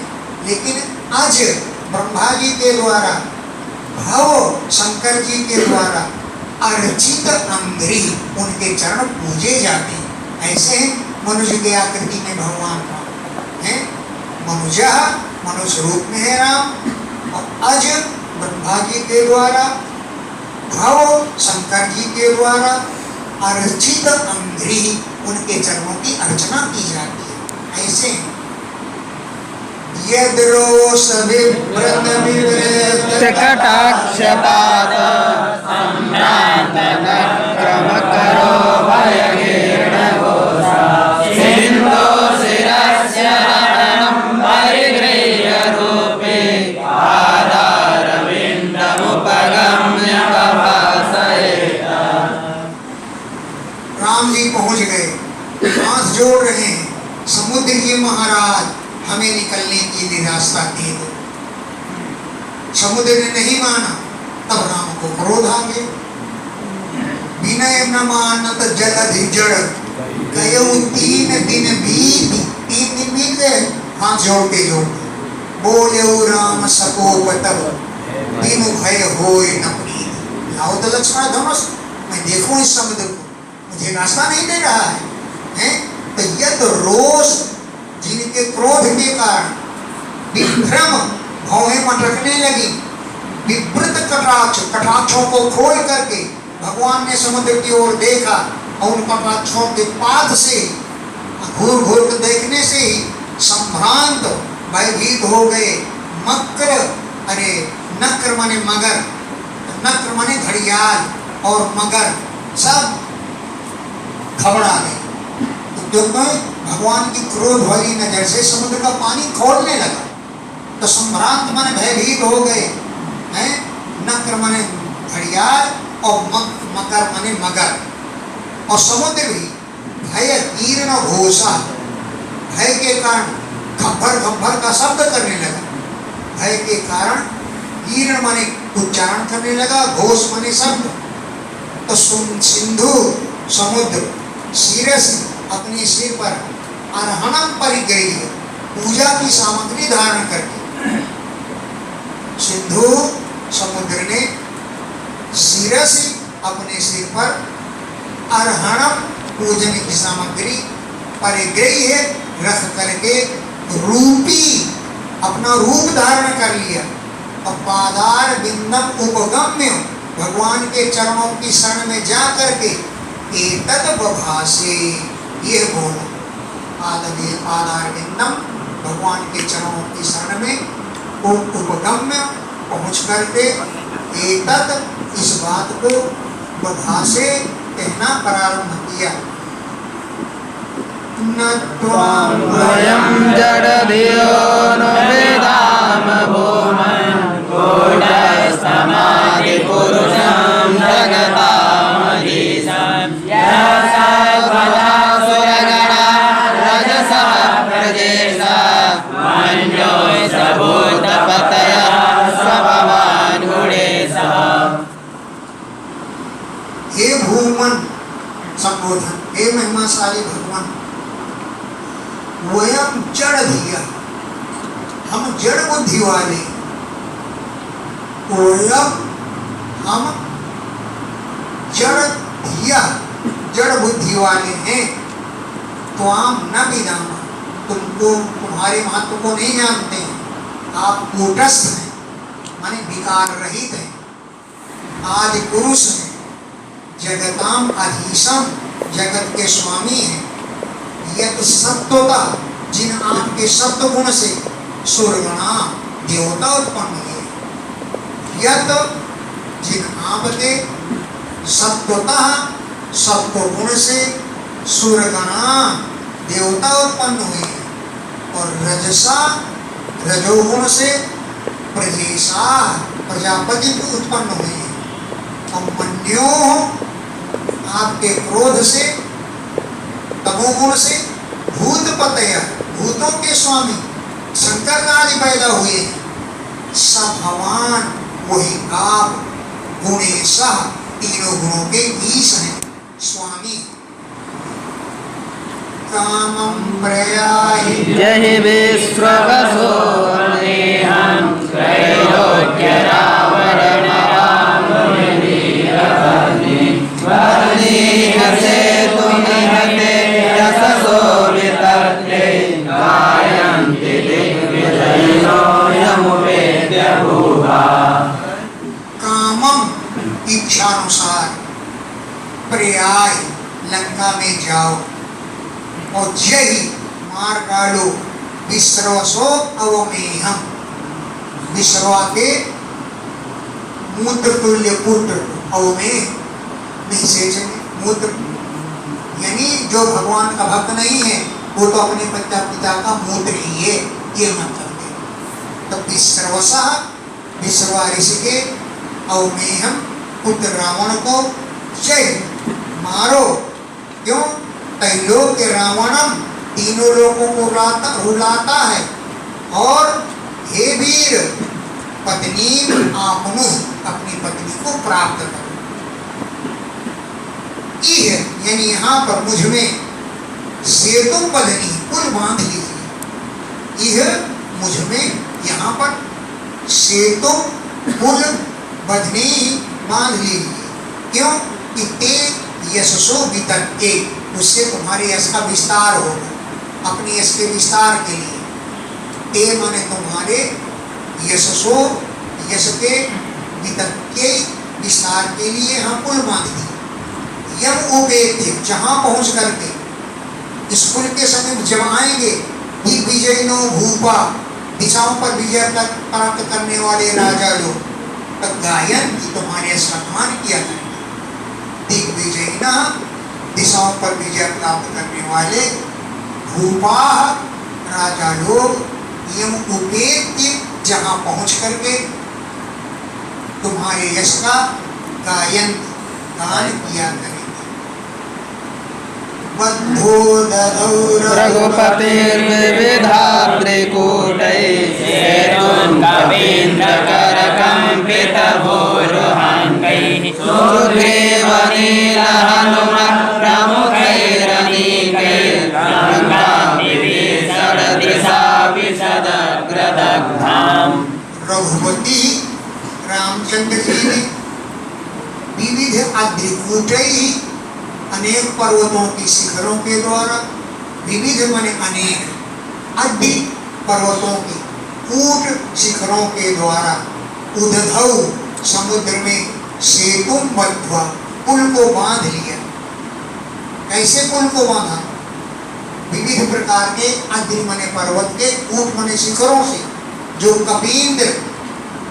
S1: लेकिन आज ब्रह्मा जी के द्वारा, भव शंकर जी के द्वारा अर्चित अंग्री, उनके चरण पूजे जाते हैं। ऐसे मनुष्य की आकृति में भगवान राम है। मनुष्य रूप में है राम, और अज ब्रह्मा जी के द्वारा, भव शंकर जी के द्वारा अर्चित अंग्री, उनके चरणों की अर्चना की जाती है। ऐसे यद्रोष विव्रत विवृत
S2: कटाक्षपात सम्भ्रांत क्रम करो भयगीर्ण घोषा सिंधु शिरस्य हरणं परिगृह्य रूपे पादारविंद उपगम्य कपासयेत।
S1: राम जी पहुंच गए, हाथ जोड़ रहे हैं, समुद्र जी महाराज हमें निकलने के लिए रास्ता दे दो। समुद्र ने नहीं माना, तब राम को क्रोध आ गया। विनय न मानत जलधि जड़, गयो 3 दिन बीत। 3 दिन बीत गए, हाथ जोड़ते जोड़ते बोले राम सकोप तब, तीनों भय होए न प्रीत। लाओ तो लक्ष्मण धनुष, मैं देखूं इस समुद्र को, मुझे रास्ता नहीं दे रहा है? तो यद रोष, जिनके क्रोध के कारण विभ्रम, भौहें मटकने लगी, विवृत कटाक्षों को खोल करके भगवान ने समुद्र की ओर देखा, और उन कटाक्षों के पाद से घूर घूर कर देखने से ही संभ्रांत, भयभीत हो गए। मकर, अरे नक्र माने मगर, नक्र माने घड़ियाल, और मगर सब घबरा गए। तो भगवान की क्रोध वाली नजर से समुद्र का पानी खोलने लगा, तो संभ्रांत माने भयभीत हो गए हैं। नक्र माने घड़ियाल, और मकर माने मगर, और समुद्र भी भय तीर्ण घोषा, भय के कारण खब्बर खब्बर का शब्द करने लगा। भय के कारण तीर्ण माने उच्चारण करने लगा, घोष माने शब्द। तो सिंधु समुद्र, शिरस अपने सिर पर, अर्हणम परिगृह्य, पूजा की सामग्री धारण करके, सिंधु समुद्र ने शिरस अपने सिर पर, अर्हणम पूजन की सामग्री, परिगृह्य रख करके, रूपी अपना रूप धारण कर लिया, और पादार बिंदम उपगम्य, भगवान के चरणों की शरण में जा करके एतद बभासे, ये बोला पादार बिंदम, भगवान के चरणों की शरण में उपगम्य पहुँच करके, एतद, इस बात को बभासे कहना प्रारंभ किया। न त्वां
S2: वयं जडधियो न वेदाम भूमन् कूटस्थमादिपुरुषं जगतामधीशं यशस्वता सुरगणा रजसः प्रजेशा मन्यो सबूतपतयः स्वभवान् गुणेशः।
S1: हे भूमन संबोधन, हे महिमाशाली भगवान, वयम जड़ धिया, हम जड़ बुद्धि वाले, वयम, हम जड़ धिया, जड़ बुद्धि वाले हैं। त्वाम न विदाम, तुमको, तुम्हारे महत्व को नहीं जानते हैं। आप कूटस्थ हैं, माने विकार रहित हैं, आदि पुरुष हैं, जगताम अधीशम, जगत के स्वामी हैं। यत सत्वता, जिन आपके सत्व गुण से सुरगणा देवता उत्पन्न हुए। यत, जिन आपके सत्वता, सत्व गुण से सुरगणा देवता उत्पन्न हुए, और रजसा, रजोगुण से प्रजेशा प्रजापति भी उत्पन्न हुए, और मन्यो, आपके क्रोध से तमोगुण से भूतपतय, भूतों के स्वामी शंकर आदि पैदा हुए। सब भगवान वही आप गुणेशः, तीनों गुणों के ईश हैं, स्वामी। कामं प्रयाहि
S2: जहि विश्ववसो नेहं वर्णीयसे तुमिहते यशसो वितत्ते गायन्ति दिग्विजयिनो यमुपेत्य भूभा।
S1: कामम इच्छानुसार, पर्याय लंका में जाओ और जय मार डालो विश्रवसो अवमेहम, विश्रवा के मूत्र तुल्य पुत्र अवमेह निषेचन, मूत्र यानी जो भगवान का भक्त नहीं है वो तो अपने पिता का मूत्र ही है, ये मतलब है। तो विश्रवसा, विश्रवा ऋषि के अवमेहम पुत्र रावण को जय मारो। क्यों? त्रैलोक्य रावणम, तीनों लोगों को रुलाता है। और हे वीर पत्नी आपनु, अपनी पत्नी को प्राप्त करो। यानी यहाँ पर मुझ में सेतु बदनी, पुल बांध लीजिए। यह मुझ में यहाँ पर सेतु पुल बदनी बांध लीजिए। क्यों? कि ते यशसो वितत्ते, उससे तुम्हारे यश का विस्तार होगा, अपने यश के विस्तार के लिए। ते माने तुम्हारे यशसो, यश के वितत्ते, विस्तार के लिए हम पुल बांध दिए। यम उपेत्य, जहां पहुंच करके इस पुल के समीप जब आएंगे, दिग्विजयिनो भूपा, दिशाओं पर विजय प्राप्त करने वाले राजा लोग, तब गायन की तुम्हारे सम्मान किया करेंगे। दिग्विजयिना, दिशाओं पर विजय प्राप्त करने वाले, भूपा राजा लोग, यम उपेत्य, जहां पहुंच करके तुम्हारे यश का गायन, गान किया करेंगे।
S2: रघुपतिर्विविधात्रिकूटैः सेतुं कवीन्द्रकरकम्पितभूरुहाङ्गैः सुग्रीवनीलहनुमप्रमुखैरनीकैर्गङ्गां
S1: रघुपति रामचंद्र जी ने विविध अद्रिकूटैः, अनेक पर्वतों की शिखरों के द्वारा, विविध माने अनेक, अद्रि पर्वतों की, कूट शिखरों के द्वारा, उदधौ समुद्र में, सेतुं बद्ध्वा, पुल को बांध लिया। कैसे पुल को बांधा? विविध प्रकार के अद्रि माने पर्वत के, कूट माने शिखरों से, जो कपींद्र,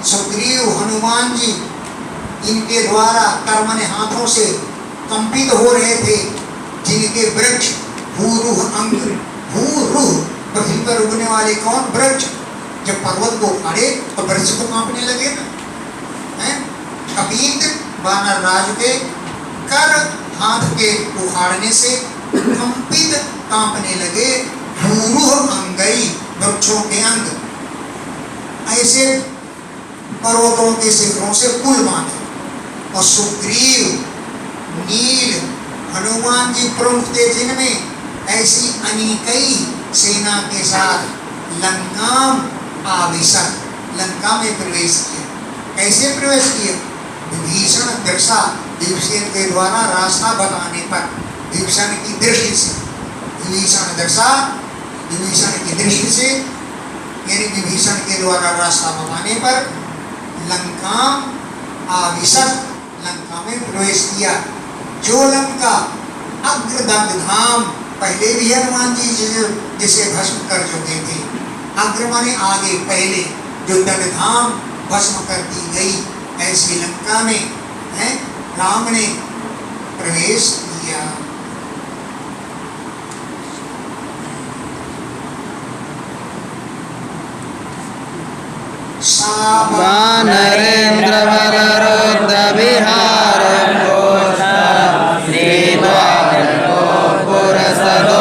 S1: सुग्रीव, हनुमान जी, इनके द्वारा कर्मने हाथों से कंपित हो रहे थे, जिनके वृक्ष भूरुह अंग, भूरुह पृथ्वी पर उगने वाले कौन? वृक्ष। जब पर्वत को उखाड़े तो वृक्ष को कांपने लगे ना, हैं? कपींद्र वानर राज के कर हाथ के उखाड़ने से कंपित, कांपने लगे। भूरुह अंगई, वृक्षों के अंग। ऐसे पर्वतों के शिखरों से पुल बांधे। और सुग्रीव, नील, हनुमान जी प्रमुख थे, जिनमें ऐसी अनेकई सेना के साथ लंकाम आविशत, लंका में प्रवेश किया। कैसे प्रवेश किया? विभीषण दृष्टा, विभीषण के द्वारा रास्ता बताने पर, विभीषण की दृष्टि से, विभीषण दृष्टा, विभीषण की दृष्टि से, यानी विभीषण के द्वारा रास्ता बताने पर लंका आविशत, लंका में प्रवेश किया। जो लंका अग्रदग्ध धाम, पहले भी हनुमान जी जिसे भस्म कर चुके थे। अग्र माने आगे, पहले, जो दग्धाम भस्म कर दी गई, ऐसी लंका में है राम ने प्रवेश किया।
S2: वानरेन्द्र वररुद्ध विहार पुरसदो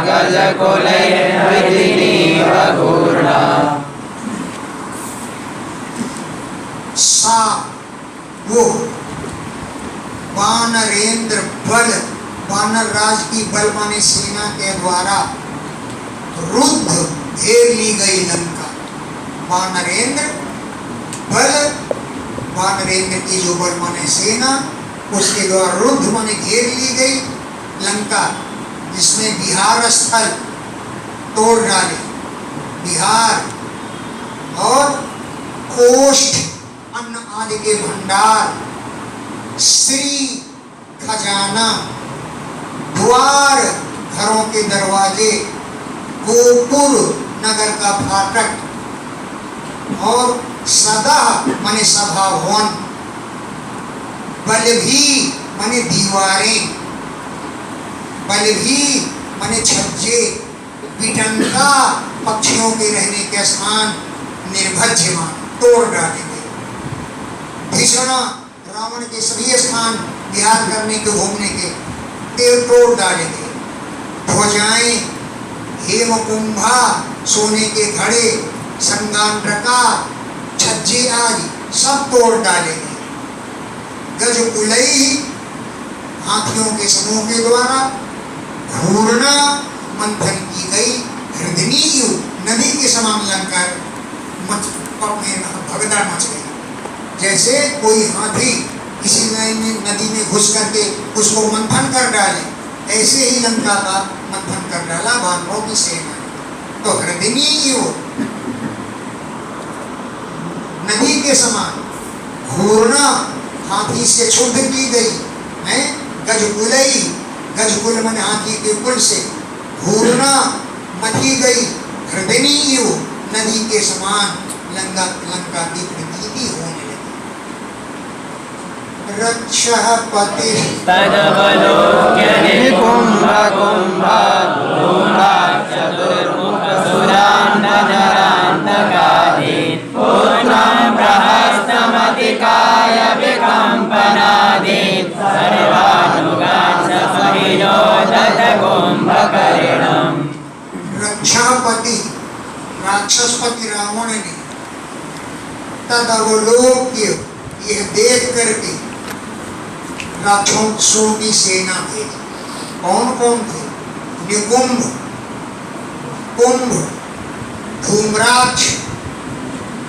S2: गजकुलैर्विधिनीव गूढा
S1: सा वो वानरेंद्र बल, वानर राज की बल माने सेना के द्वारा रुद्ध घेर ली गई लंका। वानरेंद्र बल, वानरेंद्र की जो बल माने सेना, उसके द्वारा रुद्ध माने घेर ली गई लंका, जिसमें बिहार स्थल तोड़ डाले, बिहार और कोष्ठ अन्न आदि के भंडार, श्री खजाना, द्वार घरों के दरवाजे, गोपुर नगर का फाटक और सदा माने सभा भवन, बलभी माने दीवारें, बलभी माने छज्जे, बिटंका पक्षियों के रहने के स्थान, निर्भज्यमान तोड़ डाले गए। भीषण रावण के सभी स्थान विहार करने के घूमने के तोड़ डाले गए। ध्वजाएं, हेमकुंभा सोने के घड़े, संगांड्रका छज्जे आदि सब तोड़ डाले गए। गजकुलई हाथियों के समूह के द्वारा घूर्णा मंथन की गई, हृदनी नदी के समान लंका भगदड़ मच गई। जैसे कोई हाथी किसी नदी में घुस करके उसको मंथन कर डाले, ऐसे ही लंका का मंथन कर डाला वानरों की सेना। तो हृदनी नदी के समान घूर्णा हाथी से क्षुब्ध की गई है। गजकुलई, गजकुल मन हाथी के कुल से, घूर्णा मची गई, हृदनी नदी के समान लंका की प्रतीति होने लगी। रक्षः पति
S2: तदवलोक्य निकुम्भकुम्भा धूम्राक्षतुर्मुखसुरान्तजरान्तकादीन् पुत्रं प्रहस्तमतिकाय विकम्पनादीन् सर्वानुगान् सहिनोदत कुम्भकर्णम्।
S1: रक्षापति राक्षसपति रावण ने तदवलोक्य यह देख करके राक्षसों की सेना भेजी। कौन कौन थे? निकुंभ, कुंभ, धूम्राक्ष,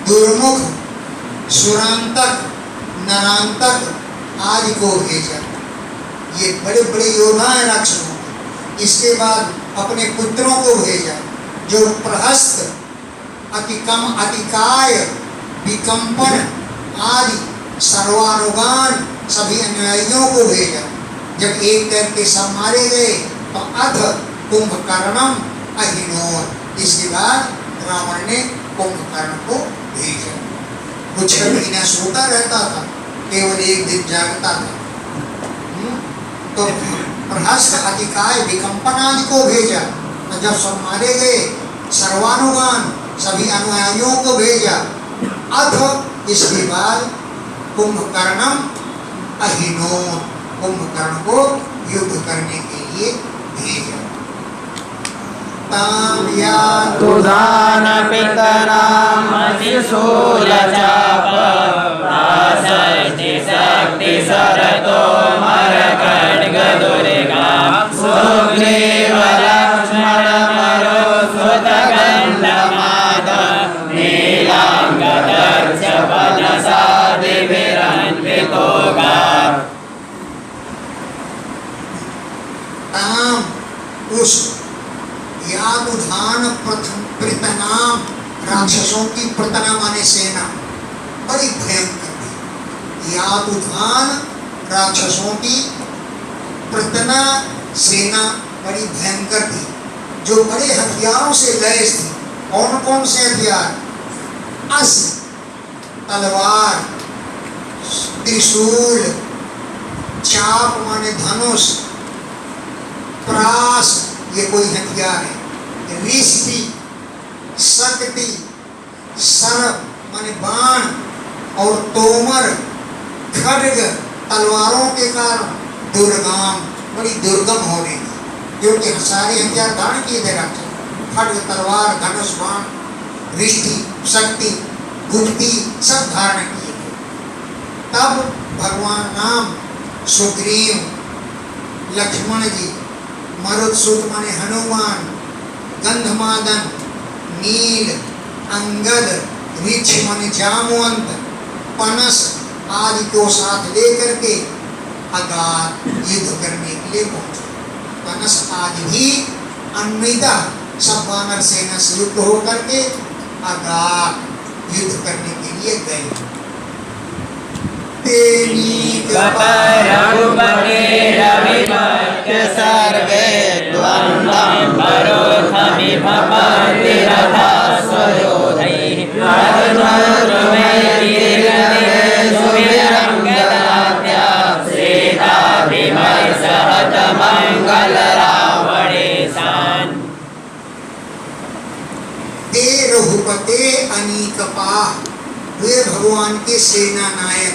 S1: दुर्मुख, सुरांतक, नरांतक आदि को भेजा। ये बड़े बड़े योद्धा हैं राक्षसों। इसके बाद अपने पुत्रों को भेजा, जो प्रहस्त, अतिकम, अतिकाय, विकंपन आदि सर्वानुगान सभी अनुयायियों को भेजा। जब एक करके सब मारे गए तो अथ कुंभकर्णम अहिनोर, इसके बाद रावण ने कुंभकर्ण को भेजा। वो 6 महीना सोता रहता था, केवल एक दिन जागता था। तो प्रहस्त, अतिकाय, विकंपन आदि को भेजा। तो जब सब मारे गए, सर्वानुगान सभी अनुयायियों को भेजा। अथ इसके बाद कुंभकर्णम अहिनोर, कुंभकर्ण को युद्ध करने के लिए भेजा।
S2: तुदान पितराम शिशूलचाप प्राशस्ति शक्ति सरतो मरकड्गदुर्गा सुग्रीव लक्ष्मण मरो सुतगन्धमाद नीलांगदक्ष बलसादिभिरन्वितोगात्।
S1: उस यादुधान प्रतनाम राक्षसों की प्रतना माने सेना बड़ी भयंकर थी। यादुधान राक्षसों की प्रतना सेना बड़ी भयंकर थी, जो बड़े हथियारों से लैस थी। कौन कौन से हथियार? अस्त्र, तलवार, त्रिशूल, चाप माने धनुष, प्रास ये कोई हथियार है, रिश्ती, शक्ति, सर्प माने बाण और तोमर, खड्ग तलवारों के कारण दुर्गम बड़ी दुर्गम हो रही थी। क्योंकि सारे हथियार धारण किए थे राक्षस, खड्ग तलवार धनुष बाण रिष्टि शक्ति गुप्ती सब धारण किए थे। तब भगवान राम सुग्रीव लक्ष्मण जी मरुत्सुत माने हनुमान गंधमादन नील अंगद ऋक्ष माने जामवंत पनस आदि को साथ लेकर के अगाध युद्ध करने के लिए पहुंचे। पनस आदि भी अन्विता सब वानर सेना से युक्त होकर के अगाध युद्ध करने के लिए गए।
S2: रघुपते रविभक्त सर्वे द्वन्द्वं करोथमिभवति रथा स्वयोधैः सुवीरङ्गदात्या सीताभिमर्शत मंगल रावणेशान्।
S1: ते रघुपते अनीकपाः, वे भगवान के सेना नायक।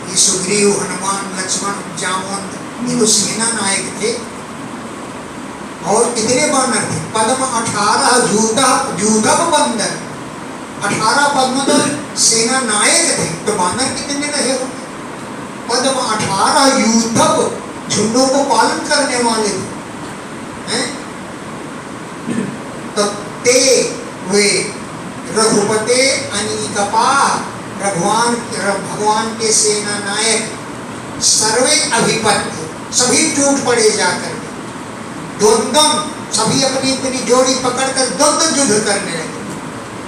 S1: ये सुग्रीव हनुमान लक्ष्मण जामवंत ये तो सेना नायक थे। और कितने वानर थे? पद्म 18 जूधप बंदर 18 पद्म तो सेना नायक थे, तो वानर कितने रहे होंगे? पद्म 18 यूधप झुंडों को पालन करने वाले थे हैं? तो ते वे रघुपते अनीकपाः, भगवान के सेना नायक सर्वे अभिपत्य सभी टूट पड़े जाकर द्वंद्वम सभी अपनी अपनी जोड़ी पकड़कर द्वंद्व युद्ध करने लगे।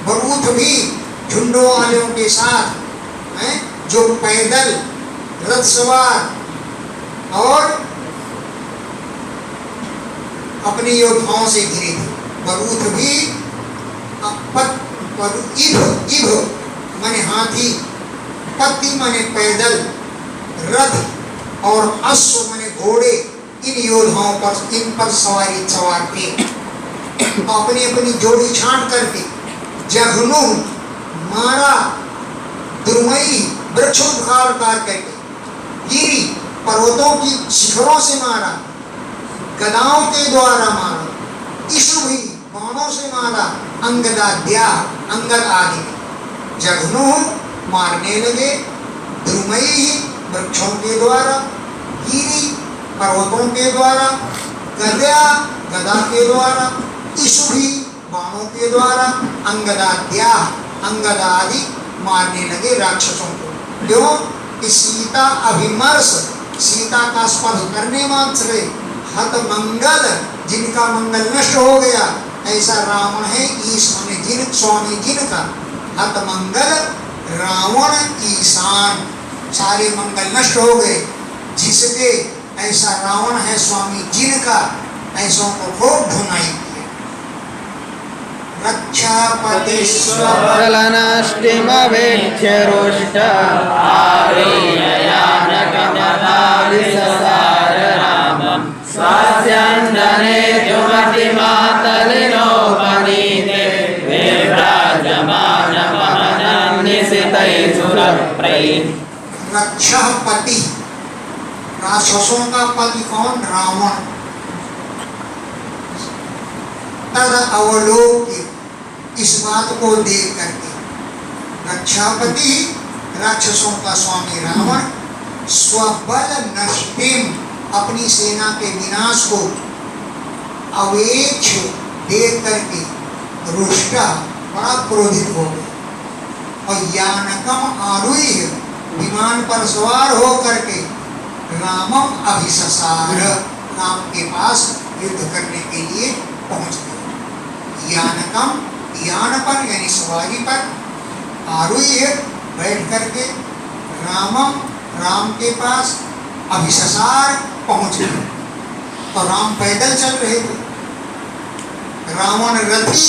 S1: बरूथ भी झुंडों वालों के साथ हैं, जो पैदल रथ सवार और अपने योद्धाओं से घिरे थे। बरूथ भी इभ माने हाथी, पत्ती माने पैदल, रथ और अश्व माने घोड़े, इन योद्धाओं पर इन पर सवार थे। अपनी अपनी जोड़ी छांट करके जघनु मारा, दुर्मयी वृक्षोद्धार करके, गिरी पर्वतों की शिखरों से मारा, गदाओं के द्वारा मारा, इशुभी बाणों से मारा, अंगदाद्या अंगद आदि जघनु मारने लगे, द्रुमयी वृक्षों के द्वारा, गिरी पर्वतों के द्वारा, गदा के द्वारा, इशुभी बाणों के द्वारा, अंगदाद्या अंगद आदि मारने लगे राक्षसों को। क्यों कि सीता अभिमर्श, सीता का स्पर्श करने मात्र हत मंगल, जिनका मंगल नष्ट हो गया, ऐसा रावण है ईश माने जिन स्वामी जिनका, हत मंगल रावण ईशान, सारे मंगल नष्ट हो गए जिसके, ऐसा रावण है स्वामी जिनका, ऐसों को खूब धुनाई किया। रक्षापति
S2: स्वलनाष्टिमवेक्ष्य रुष्ट आर्ययानकमदाविससार रामं स्वास्यन्दने जुमतिमातलिनोपनीते विभ्राजमानमहनन्निशितैः।
S1: रक्षापति, राक्षसों का पति कौन? रावण। तद अवलोक्य, इस बात को देख करके, रक्षापति राक्षसों का स्वामी रावण, स्वबल नष्टिम, अपनी सेना के विनाश को अवेक्ष देख करके रुष्टा बड़ा क्रोधित हो गया। और यानकम आरूह्य, विमान पर सवार हो करके रामम अभिससार, राम के पास युद्ध करने के लिए पहुंच गए। यानकम, यान पर यानी सवारी पर, आरूह्य बैठ करके रामम, राम के पास, अभिससार पहुंच गए। तो राम पैदल चल रहे थे, रावण रथी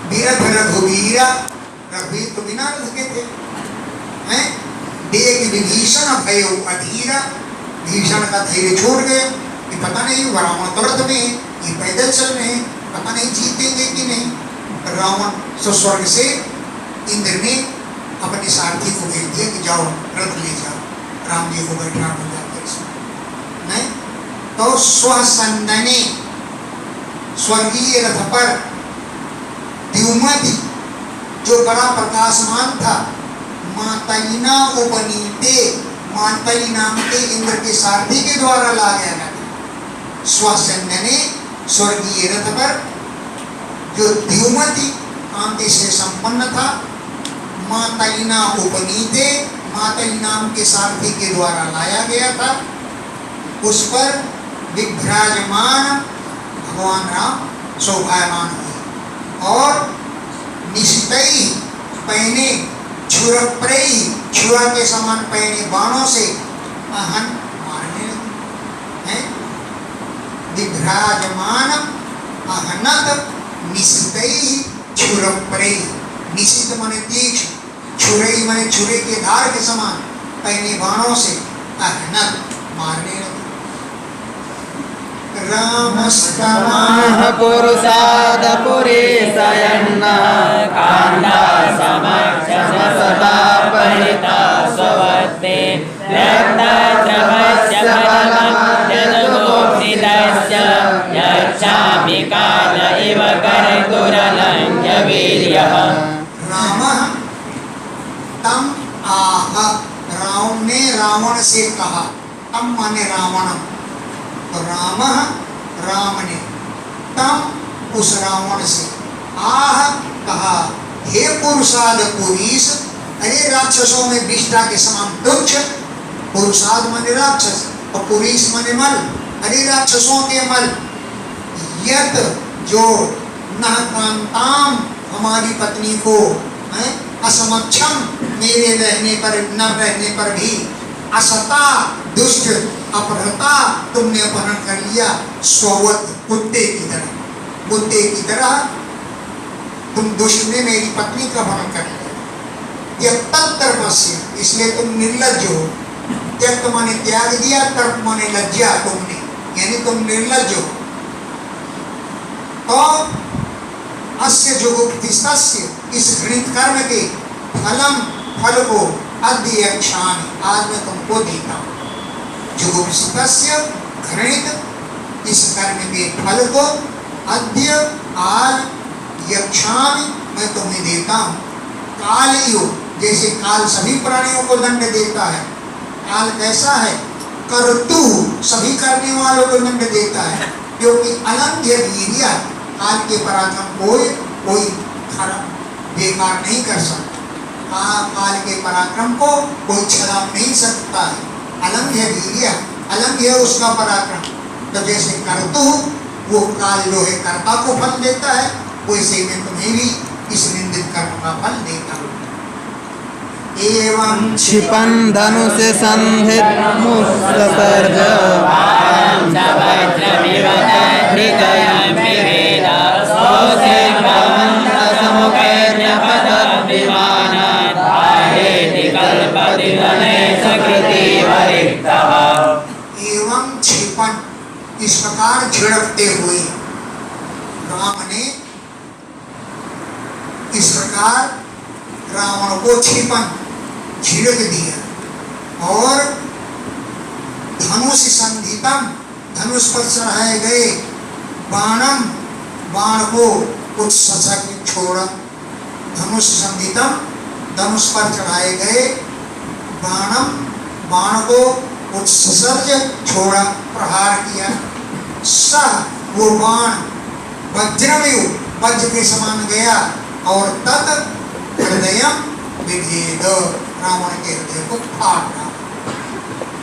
S1: विरथ रघुवीरा, रघुवीर तो बिना रथ के थे हैं। देख विभीषण भय अधीरा, विभीषण का धैर्य छोड़ गया कि पता नहीं रावण तो रथ में है, ये पैदल चल रहे हैं, पता नहीं जीतेंगे कि नहीं। रावण स्वर्ग से इंद्र ने अपने सारथी को भेज दिया कि जाओ रथ ले जाओ, राम जी को बैठा हो जाते नहीं। तो स्वसंदने स्वर्गीय रथ पर द्युमति जो बड़ा प्रकाशमान था, मातलिना उपनीते, मातली नाम के इंद्र के सारथी के द्वारा ला गया था। स्वसैन्य ने स्वर्गीय रथ पर जो द्युमति कांति से संपन्न था, मातलिना उपनीते, मातली नाम के सारथी के द्वारा लाया गया था, उस पर विभ्राजमान भगवान राम शोभायमान हुए और निशितई पहने, छुरप्रई, छुरा के समान पहने बाणों से अहन मारने लगे हैं। विभ्राजमान अहनत निशितई छुरप्रई, निशित माने तीक्ष्ण, छुरई माने छुरे के धार के समान पहने बाणों से अहनत मारने लगे। रामस्तमाह
S2: पुरुषाद पुरेशयन्नः कान्ता समक्ष सदा परिता स्ववर्ते व्यक्तद्रवस्य बलं यदुगोप्सितस्य यच्छामि काल इव कर्तुरलङ्घ्य वीर्यः।
S1: रामः तम आह, राम ने रावण से कहा, तम माने रावणम, तो राम राम ने तम उस रावण से आह कहा, हे पुरुषाद पुरीश, अरे राक्षसों में विष्ठा के समान तुच्छ, पुरुषाद माने राक्षस और पुरीश माने मल, अरे राक्षसों के मल, यत जो न कांताम हमारी पत्नी को असमक्षम मेरे रहने पर न रहने पर भी असता दुष्ट अपहृता तुमने अपहरण कर लिया, स्ववत कुत्ते की तरह, कुत्ते की तरह तुम दुष्ट ने मेरी पत्नी का अपहरण कर लिया। यह तत्तर्पस्य, इसलिए तुम निर्लज्ज हो। त्यक्त माने त्याग दिया, तर्प माने लज्जा तुमने, यानी तुम निर्लज्ज हो। तो अस्य जुगुप्तिस्तस्य, इस घृणित कर्म के फलम, फल को अद्य यक्षामि, आज मैं तुमको देता हूँ। जुगुप्सितस्य घृणित इस कर्म के फल को अद्य आज यक्षामि मैं तुम्हें देता हूँ। कालयो, जैसे काल सभी प्राणियों को दंड देता है, काल कैसा है, कर्तु सभी करने वालों को दंड देता है, क्योंकि अलंघ्य वीर्य, काल के पराक्रम कोई खराब बेकार नहीं कर सकता। काल के पराक्रम को कोई छला नहीं सकता है। अलंघ्य वीर्य, अलंघ्य उसका पराक्रम। तो जैसे कर्तु वो काल जो है कर्ता को फल देता है, वैसे मैं तुम्हें भी इस निंदित कर्म का फल देता हूँ। एवं
S2: क्षिपन् धनुष संधित मुत्सर्ज
S1: एवं क्षिपन, इस प्रकार झिड़कते हुए राम ने इस प्रकार रावण को क्षिपन झिड़क दिया और धनुष संधितम, धनुष पर चढ़ाए गए बाणम, बाण को उत्सर्ग छोड़ा। धनुष संधितम, धनुष पर चढ़ाए गए बाणम, बाण को उत्सर्ज छोड़ा, प्रहार किया। सह वो बाण वज्रमेव, वज्र के समान गया और तत् हृदय विभेद, रावण के हृदय को फाड़ डाला।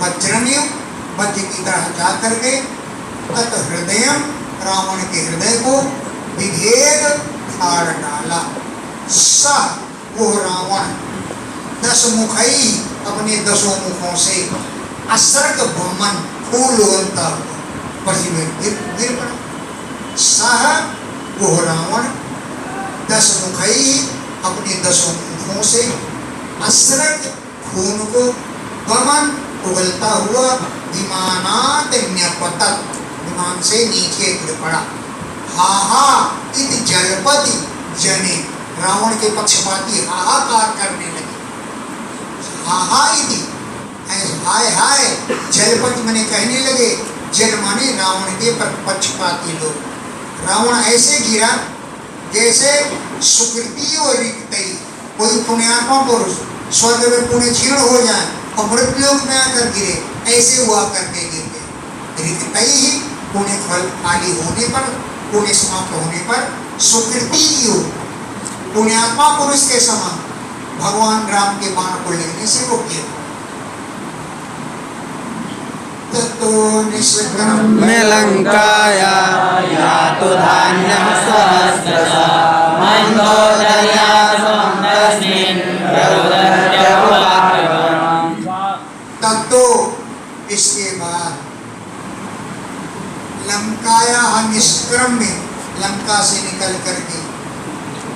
S1: वज्रमेव, वज्र की तरह जाकर के तत् हृदय, रावण के हृदय को विभेद फाड़ डाला। सह वो रावण दस मुखई, अपने दसों मुखों से असर्ग भ्रमण फूल उगलता पृथ्वी में गिर पड़ा। सह वो रावण दस मुखई, अपने दसों मुखों से असर्ग खून को गमन उगलता हुआ विमानात न्यपतत, विमान से नीचे गिर पड़ा। हाहा इत जलपति जने, रावण के पक्षपाती हाहाकार करने लगे। हाहा इति, हाय हाय, जलपति मने कहने लगे, जल माने रावण के पक्षपाती लोग। रावण ऐसे गिरा जैसे सुकृति और रिक्तई, कोई पुण्यात्मा पुरुष स्वर्ग में पुण्य क्षीण हो जाए और मृत्युलोक में आकर गिरे, ऐसे हुआ करके गिर गए। रिक्तई ही पुण्य फल खाली होने पर, पुण्य समाप्त होने पर सुकृति योग, पुण्यात्मा पुरुष के समान भगवान राम के बाण को लेने से वो गिर। ततो निष्कर्म
S2: में लंकाया यातु धान्यं सहस्रशः मन्दोदर्यासं तस्मिन् प्ररुदत्य उपाक्रमम्।
S1: ततो इसके बाद लंकाया निष्क्रम में, लंका से निकल करके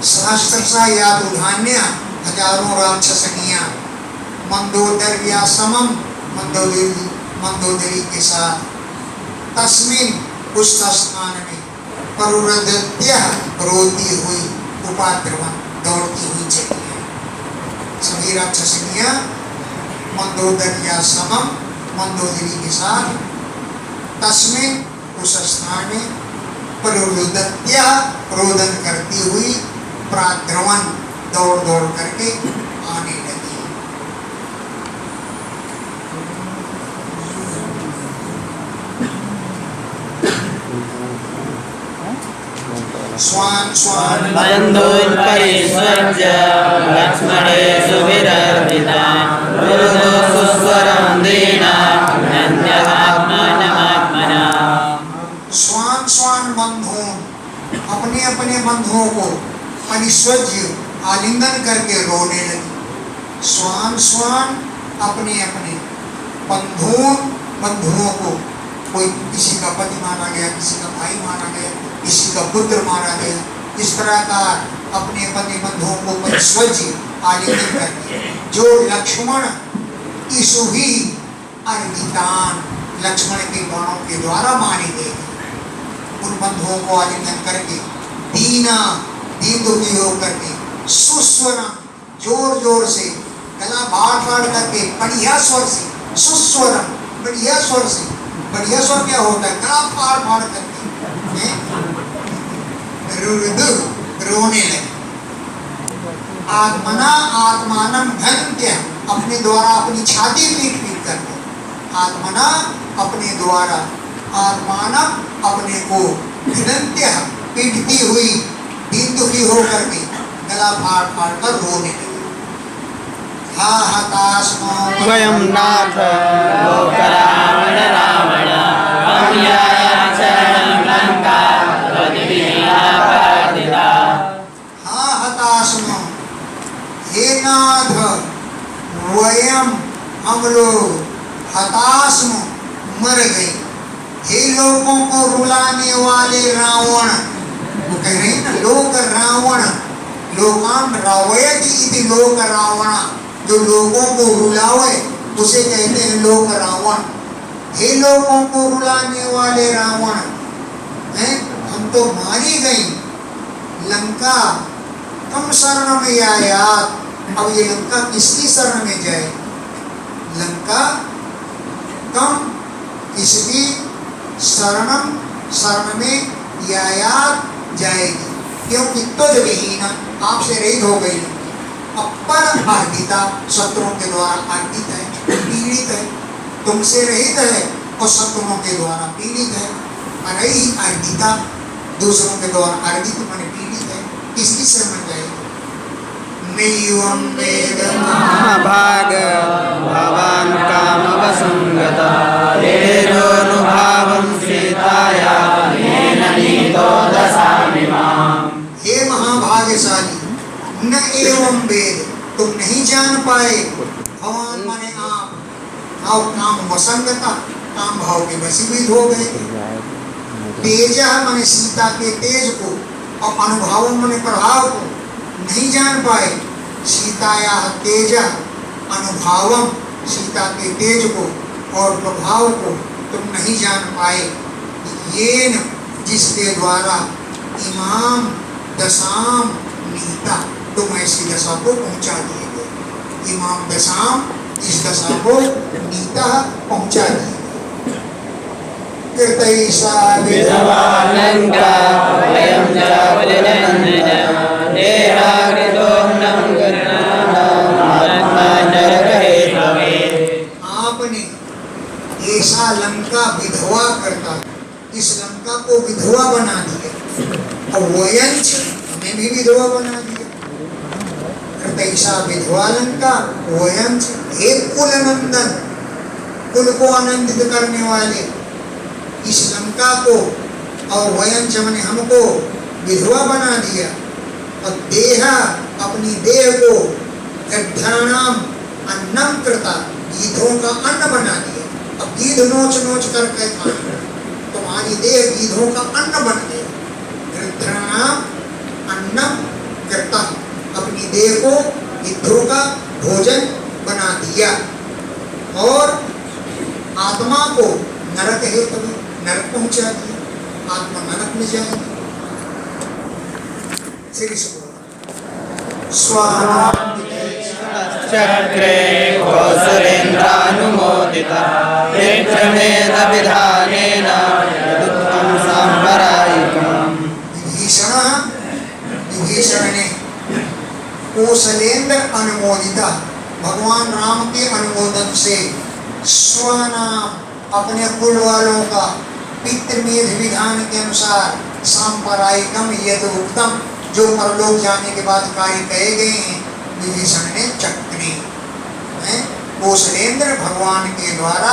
S1: सहस्रशः यातु धान्य, हजारों राक्षसनियां, मंदोदर्या समम, मंदोदरी के साथ, तस्मिन उस स्थान में प्ररुदत्य रोती हुई, उपाक्रमण दौड़ती हुई चली है। सभी राक्षसनियां मंदोदर्या समम, मंदोदरी के साथ, तस्मिन उस स्थान में प्ररुदत्य रोदन करती हुई, प्राद्रवन दौड़ दौड़ करके आने लगी। स्वान स्वान
S2: बन्धून् परिष्वज्य लक्ष्मणे सुविरर्पितान् रुरुदो सुस्वरं दीनान् नन्द्यमात्मनमात्मना।
S1: स्वान स्वान बंधुओं, अपने अपने बंधुओं को परिष्वज्य आलिंगन करके रोने लगी। स्वान स्वान अपने अपने बंधुओं को, कोई किसी का पति मारा गया, किसी का भाई मारा गया, किसी का पुत्र मारा गया, इस प्रकार अपने अपने बंधुओं को परिष्वज्य आलिंगन करके, जो लक्ष्मण इसुही अर्पितान, लक्ष्मण के बाणों के द्वारा मारे गए, उन बंधुओं को आलिंगन करके दीन दुखी होकर के सुस्वरम, जोर जोर से गला फाड़ फाड़ करके, बढ़िया स्वर से, सुस्वरम बढ़िया स्वर से, बढ़िया स्वर क्या होता है, गला फाड़ फाड़ करके रुरुदु रोने लगे। आत्मना आत्मानम घन्त्य, अपने द्वारा अपनी छाती पीट पीट करके, आत्मना अपने द्वारा, आत्मानम अपने को, घन्त्य पीटती हुई, दीन दुखी होकर के गला फाड़ फाड़ कर रोने लगे। हा हतास्मो
S2: वयं नाथ
S3: लोकरावण रावण रम्याया चरणं लङ्का त्वद्विहीनापराधिता।
S1: हा हतास्मो, हे नाथ, वयम हम लोग, हतास्म मर गए, हे लोगों को रुलाने वाले रावण, वो कह रहे हैं ना लोक रावण, लोकाम रावयति इति लोक रावण, जो लोगों को रुलावे उसे कहते हैं लोक रावण। हे लोगों को रुलाने वाले रावण, हैं हम तो मारी गई, लंका कम शरण में आयात, अब ये लंका किसकी शरण में जाए, लंका कम किसकी शरण में यायात जाएगी, क्योंकि तुझ विहीन, आपसे रहित हो गई, अपर अर्दिता, शत्रुओं के द्वारा अर्दित है, पीड़ित है, तुमसे रहित है और शत्रुओं के द्वारा पीड़ित है। अरही अर्दिता, दूसरों के द्वारा अर्दित माने पीड़ित है, किसकी शरण जाएगी। नैवं वेद
S2: महाभाग भवान् कामवसङ्गतः तेजोनुभावं सीताया येन नीतो दशामि माम्।
S1: हे महाभाग्यशाली, न एवं वेद, तुम नहीं जान पाए, भगवान माने आप, और काम वसंगता, काम भाव के वशीभूत हो गए। तेज माने सीता के तेज को, और अनुभाव माने प्रभाव को नहीं जान पाए। सीताया तेज अनुभावम, सीता के तेज को और प्रभाव को तुम नहीं जान पाए। येन, जिसके द्वारा, इमाम दशाम नीता, तुम ऐसी दशा को पहुंचा दिए गए। इमाम दशाम, इस दशा को नीता पहुंचा दिए। कृतैषा
S3: विधवा लंका वयं च कुलनंदन देहाकृतोऽन्नं गृह्णामि।
S1: आपने ऐसा लंका विधवा करता, इस लंका को विधवा बना दिया, और वयंच हमें भी विधवा बना दिया। कृतैषा विधवा लंका वयंच, एक कुल नंदन, कुल को आनंदित करने वाले इस लंका को, और वयंच हमने हमको विधवा बना दिया, और देहा अपनी देह को गृह्णानाम अन्नम कृता, गीधों का अन्न बना दिया। अब गीध नोच नोच करके खाए, तुम्हारी देह गीधों का अन्न बन गया। गृह्णानाम अन्नम कृता, अपनी देह को गीधों का भोजन बना दिया। और आत्मा को नरक है, तभी नरक पहुंचा दिया, आत्मा नरक में जाएगी। श्री स्वाहा
S3: चक्रे कौसलेन्द्रानुमोदिता विक्रमेण विधानेन यदुक्तं साम्प्रदायिकम्।
S1: विभीषण ने कौशलेंद्र अनुमोदिता, भगवान राम के अनुमोदन से स्वनाम अपने कुल वालों का पितृमेध विधान के अनुसार सांप्रदायिकम यदुक्तम, जो परलोक जाने के बाद कार्य कहे गए हैं, विभीषण ने चक्री कौशलेंद्र भगवान के द्वारा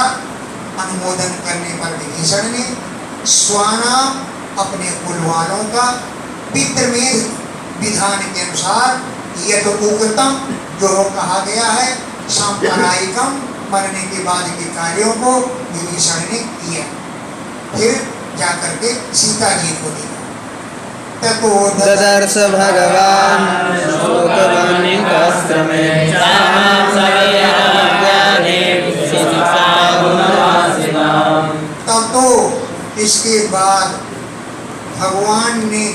S1: अनुमोदन करने पर विभीषण ने स्वनाम अपने कुल वालों का पितृमेध विधान के अनुसार यथोक्तम, जो कहा गया है, सांप्रदायिकम मरने के बाद के कार्यों को विभीषण ने किया। फिर जाकर के सीता जी को दिया।
S2: ददर्श भगवान शोकवनिकस्त्रमे
S1: तब तो इसके बाद भगवान ने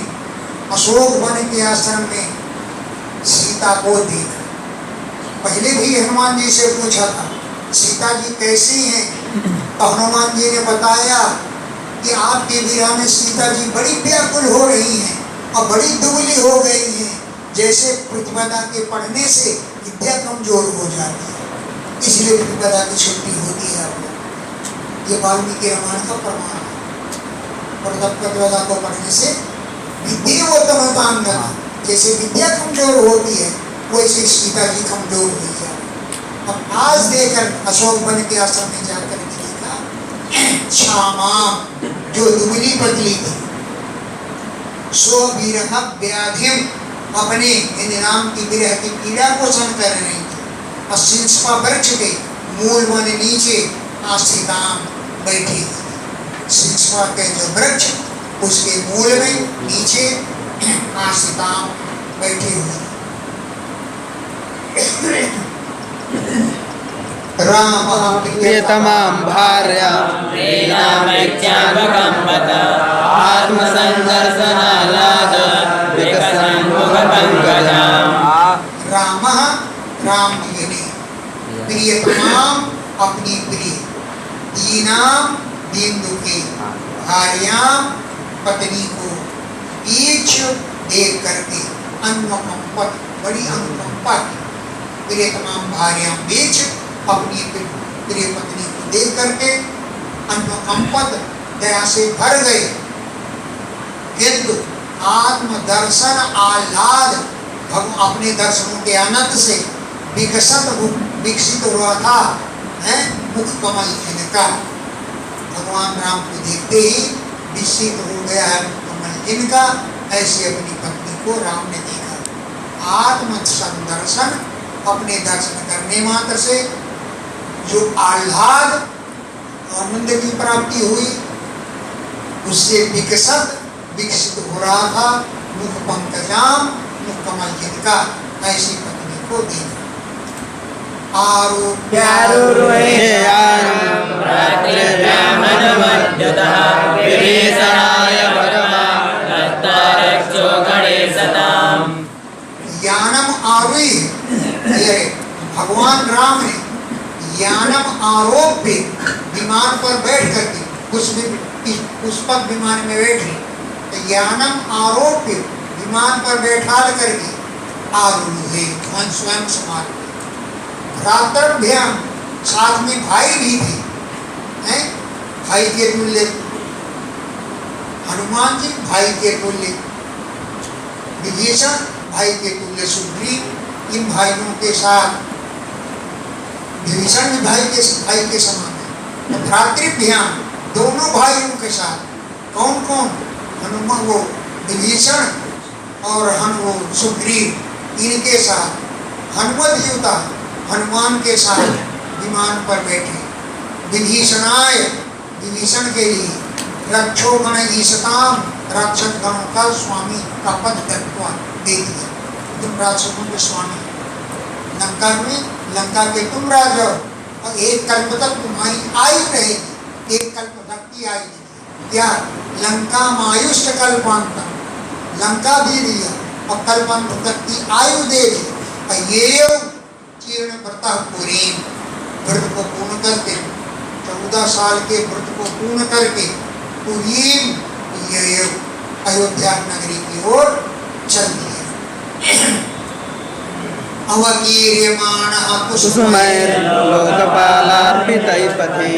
S1: अशोक वन के आश्रम में सीता को देखा। पहले भी हनुमान जी से पूछा था, सीता जी कैसी हैं? तो हनुमान जी ने बताया कि आपके विरह में सीता जी बड़ी व्याकुल हो रही हैं और बड़ी दुबली हो गई हैं, जैसे प्रतिपदा के पढ़ने से विद्या कमजोर हो जाती है, इसलिए प्रतिपदा की छुट्टी होती है। ये वाल्मीकि रामायण का प्रमाण है। प्रतिपदा को पढ़ने से विद्या उत्तमता, जैसे विद्या कमजोर होती है वैसे सीता जी कमजोर हुई है। अब आज देकर अशोक वन के आश्रम में जाकर देखा, क्षमा जो दुबली पतली थी, सो विरह व्याधिम अपने नाम की विरह की पीड़ा को सहन कर रही थी, और शिंशपा वृक्ष के मूल मन नीचे आस्थिताम बैठी थी। शिंशपा के जो वृक्ष उसके मूल में नीचे आस्थिताम बैठी हुई। राम
S2: प्रियतमां भार्यां
S3: आत्मसंदर्शनालाद विकसन् मुखपङ्कजम्।
S1: राम राम ने प्रियतमाम अपनी प्रिय, दीनाम दीन दुखी, भार्यां पत्नी को ईच देख करके अनुकंपत बड़ी अनुकंपा की, प्रियतमाम भार्यां बीच अपनी प्रिय पत्नी को देख करके अनुकंपत दया से भर गए, किंतु आत्म दर्शन आह्लाद अपने दर्शनों के आनंद से विकसित हुआ था मुख कमल इनका। भगवान राम को देखते ही विकसित हो गया है मुख कमल इनका। ऐसे अपनी पत्नी को राम ने देखा। आत्म संदर्शन अपने दर्शन करने मात्र से जो आह्लाद आनंद की प्राप्ति हुई, उससे विकसित हो रहा था मुख पंकजाम, मुख कमल जिनका। ऐसी पत्नी को देखा। यानम आरुई, भगवान राम ने यानम आरोप पे विमान पर बैठ करके, उसमें पुष्पक विमान में बैठे तो यानम आरोप्य विमान पर बैठा करके आरुहे ध्वन स्वयं समार भ्रातृभ्याम साथ में भाई भी थे, हैं भाई के तुल्य हनुमान जी, भाई के तुल्य विभीषण, भाई के तुल्य सुग्रीव। इन भाइयों के साथ विभीषण भी भाई के समान है। तो भ्रातृभ्याम दोनों भाइयों के साथ कौन कौन, हनुमान वो विभीषण और सुग्रीव, इनके साथ हनुमत युता हनुमान के साथ विमान पर बैठे। विभीषणाय विभीषण के लिए रक्षो गण ईशताम रक्षक गणों का स्वामी का पद तत्व दे दिया। तुम राक्षसों के स्वामी, लंका में लंका के तुम राजा, और एक कल्प तक तुम्हारी आयु रहेगी, एक कल्प तक की आयु। क्या लंका मायुष्ट कल्पांत, लंका भी दिया और कल्पांत तक की आयु दे दी। और ये जीर्ण व्रता पूरी व्रत को पूर्ण करके 14 साल के व्रत को पूर्ण करके पूरी अयोध्या नगरी की ओर चल दिए। अवकीर्यमाणः
S2: कुसुमैर्लोकपालार्पितैः पथि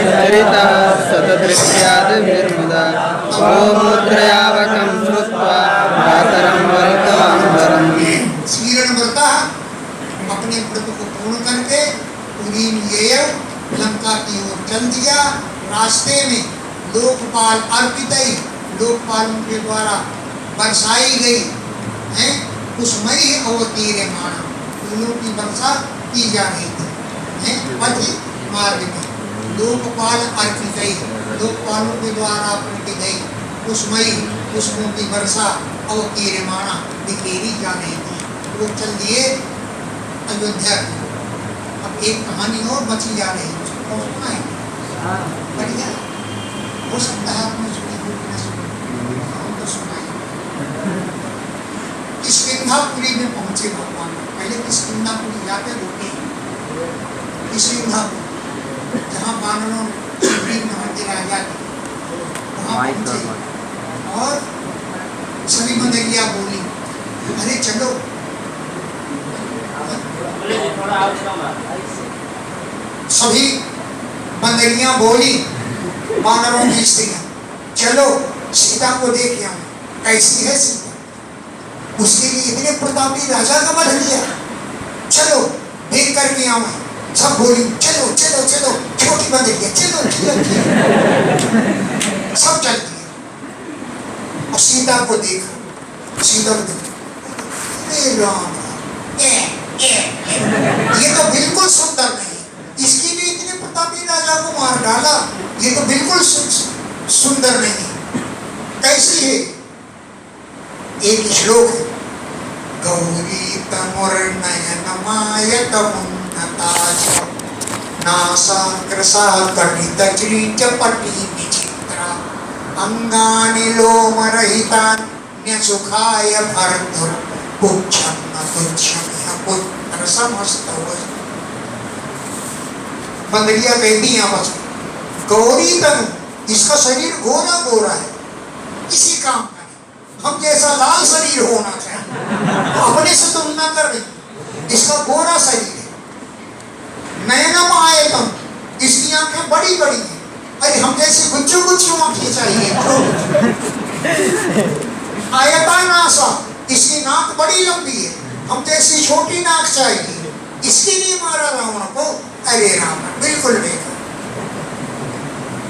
S2: चरितः शतदृष्ट्याद्भिर्मुदा गोमुद्रयावकं श्रुत्वा भ्रातरं वरतवाम्बरम्।
S1: श्रीरणव्रता अपने व्रत को पूर्ण करके पूरी लंका की ओर चल दिया। रास्ते में लोकपाल अर्पितई, लोकपालों के द्वारा बरसाई गई है कुसुमई अवतीर्यमाण, फूलों की वर्षा की जा रही थी पथ मार्ग में। लोकपाल अर्पितई, लोकपालों के द्वारा अर्पित गई कुसुमई, कुसुमों की वर्षा अवतीर्यमाण बिखेरी जा रही थी। वो चल दिए अयोध्या। अब एक कहानी और बची जा रही है, बढ़िया हो सकता है आपने सुनी हो कि नहीं, हम तो सुनाई। किष्किंधापुरी में पहुंचे भगवान, पहले किष्किंधापुरी जाते रोटी, किष्किंधापुरी जहाँ बानरों सुग्रीव नाम के राजा थे वहाँ पहुंचे और सभी बंदरिया बोली अरे चलो, सभी बंदरियां बोली बानरों की स्त्रियां, चलो सीता को देख आऊं, कैसी है सीता, उसके लिए इतने प्रतापी राजा का वध किया, चलो देख करके आऊं। सब बोली चलो चलो चलो, छोटी बंदरियां चलो चलो, सब चल दिए और सीता को देखा। सीता को देखा, राम ये तो बिल्कुल सुंदर नहीं, इसकी भी इतने प्रतापी राजा को मार डाला, ये तो बिल्कुल सुंदर नहीं, कैसी है। एक श्लोक है, गौरी तमुर्नयनमायत उन्नताज नासा कृसा कटित किरीटपटी विचित्रा अंगानि लोमरहितान्य सुखाय भर्तुर पुच्छन्न पुच्छन्न पुत्र समस्तव। बंदरिया कहती हैं आपस में, गौरी तनु, इसका शरीर गोरा गोरा है, इसी काम का है, हम जैसा लाल शरीर होना चाहिए, अपने से तुलना कर रही, इसका गोरा शरीर है। नयनम आयतम, इसकी आंखें बड़ी बड़ी हैं, अरे हम जैसे गुच्चू गुच्चू आंखें चाहिए। आयता नासा, इसकी नाक बड़ी लंबी है, हम जैसी छोटी नाक चाहिए, इसके लिए मारा रावण को। अरे रावण बिल्कुल नहीं,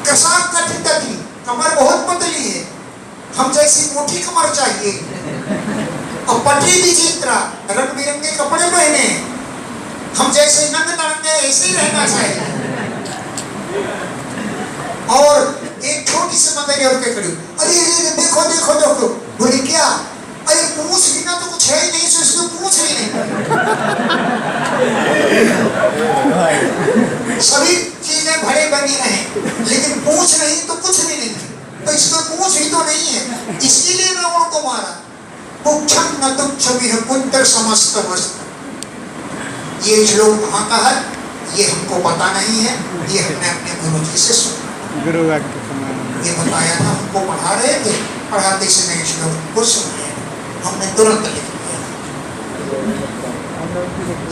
S1: कसा कटित, कमर बहुत पतली है, हम जैसी मोटी कमर चाहिए, और पटी विचित्रा, रंग बिरंगे कपड़े पहने, हम जैसे नंगे नंगे ऐसे ही रहना चाहिए। और एक छोटी सी बंदरी और के खड़ी, अरे देखो देखो देखो, बोली क्या, अरे पूछ बिना तो कुछ है ही नहीं, तो इसको पूछ ही नहीं। सभी चीजें भरे बनी रहे लेकिन पूछ नहीं तो कुछ भी नहीं, तो इसको पूछ ही तो नहीं है, इसके लिए रावण को मारा। पुच्छम न तुच्छ विह पुत्र समस्त वस्तु। ये श्लोक कहाँ का है ये हमको पता नहीं है, ये हमने अपने गुरु जी से सुना।
S2: गुरु वाक्य समान।
S1: ये बताया था, हमको पढ़ा रहे थे, पढ़ाते समय श्लोक को सुन लिया, हमने तुरंत लिख लिया।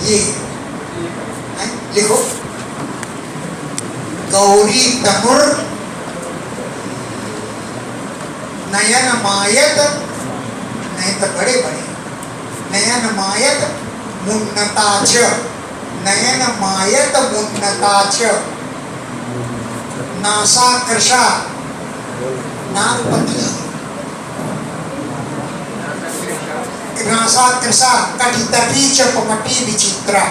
S1: ये लिखो, गौरी तमुर नयन मायत, नहीं तो बड़े बड़े, नयन मायत मुन्नताच, नयन मायत मुन्नताच, नासाकृशा नागपति, नासाकृशा कटितटी च पटी विचित्रा,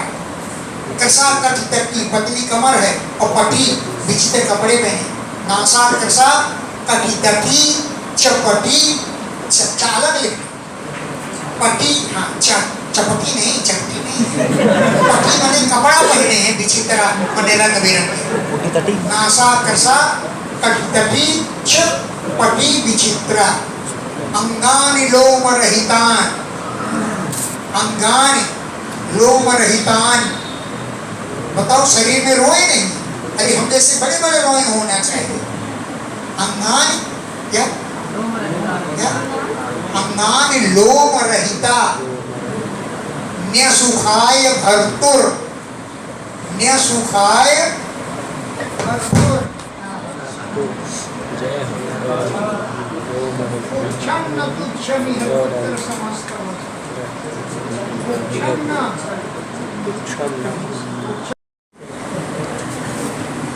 S1: कृषा कटितटी पतली कमर है और पटी विचित्र कपड़े पहने, नासाकृशा कटितटी चपटी, चालक लिख, पटी, हाँ चपटी नहीं, चपटी नहीं, पटी माने कपड़ा पहने हैं विचित्रा, मंडेला कबीर ने, नासाकृशा कटितटी चपटी विचित्रा, अंगानि लोम रहितान, अंगानि लोम रहितान, बताओ शरीर में रोए नहीं, अरे हम जैसे बड़े बड़े रोए होना चाहिए, अंगानि क्या क्या, अंगानि लोम रहिता, न्यसुखाय भर्तुर, न्यसुखाय भर्तुर,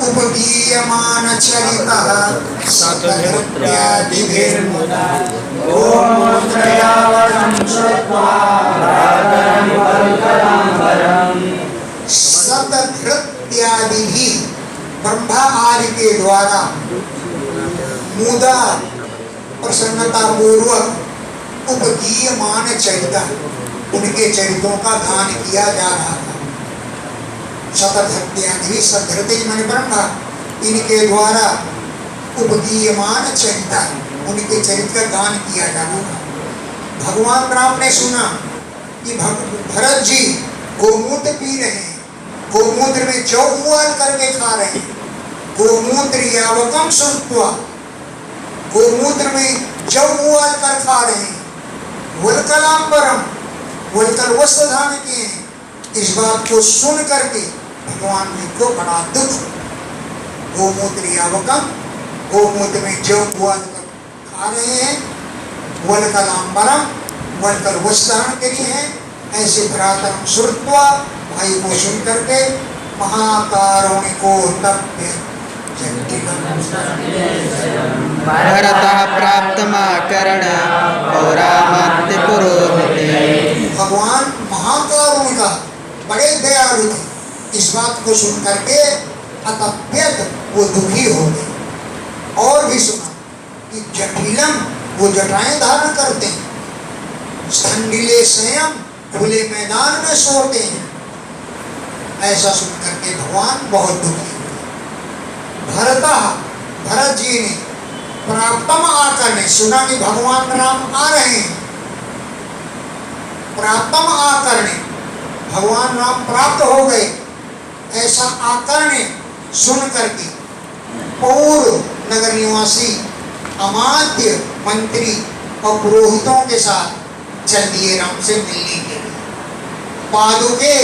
S1: उपदीयमान चरितः सतनृत्यादिभिर्मुदा
S3: गोमूत्रयावनं श्रुत्वा भ्रातरं वल्कलाम्बरम्
S1: सतनृत्यादिभिः, ब्रह्मा आदि के द्वारा मुदा प्रसन्नता पूर्वक उपदीयमान चरिता, उनके चरितों का गान किया जा रहा था। शतधृत्यादि, सतधृति माने ब्रह्मा, इनके द्वारा उपदीयमान चरिता, उनके चरित्र का गान किया जा रहा था। भगवान राम ने सुना कि भरत जी गोमूत्र पी रहे हैं, गोमूत्र में जौ उबाल करके खा रहे हैं, गोमूत्र यावकम श्रुत्वा, गोमूत्र में जौ उबाल कर खा रहे हैं, वल्कलाम्बरम, वल्कल वस्त्र धारण किए हैं। इस बात को सुन करके भगवान जी को बड़ा दुख, गोमूत्र यावकम, गोमूत्र में जौ उबाल कर खा रहे हैं, वल्कलाम्बरम, वल्कल वस्त्र धारण किए हैं, ऐसे भ्रातरम श्रुत्वा, भाई को सुन करके महाकारुणिको तप्य
S2: भरतः प्राप्तमाकरण पौरामात्य पुरोहिते।
S1: भगवान महाकारुणिका, बड़े दयालु थे, इस बात को सुन करके अतप्यत वो दुखी हो गए। और भी सुना कि जटिलम, वो जटाएं धारण करते हैं, स्थंडिले स्वयं, खुले मैदान में सोते हैं। ऐसा सुन करके भगवान बहुत दुखी हुए। भरत जी ने प्राप्तम आकर ने सुना कि भगवान राम आ रहे हैं, प्राप्तम आकर ने, भगवान राम प्राप्त हो गए, ऐसा आकर ने सुन करके पूर्व नगर निवासी अमात्य मंत्री और पुरोहितों के साथ चल दिए राम से मिलने के लिए। पादुके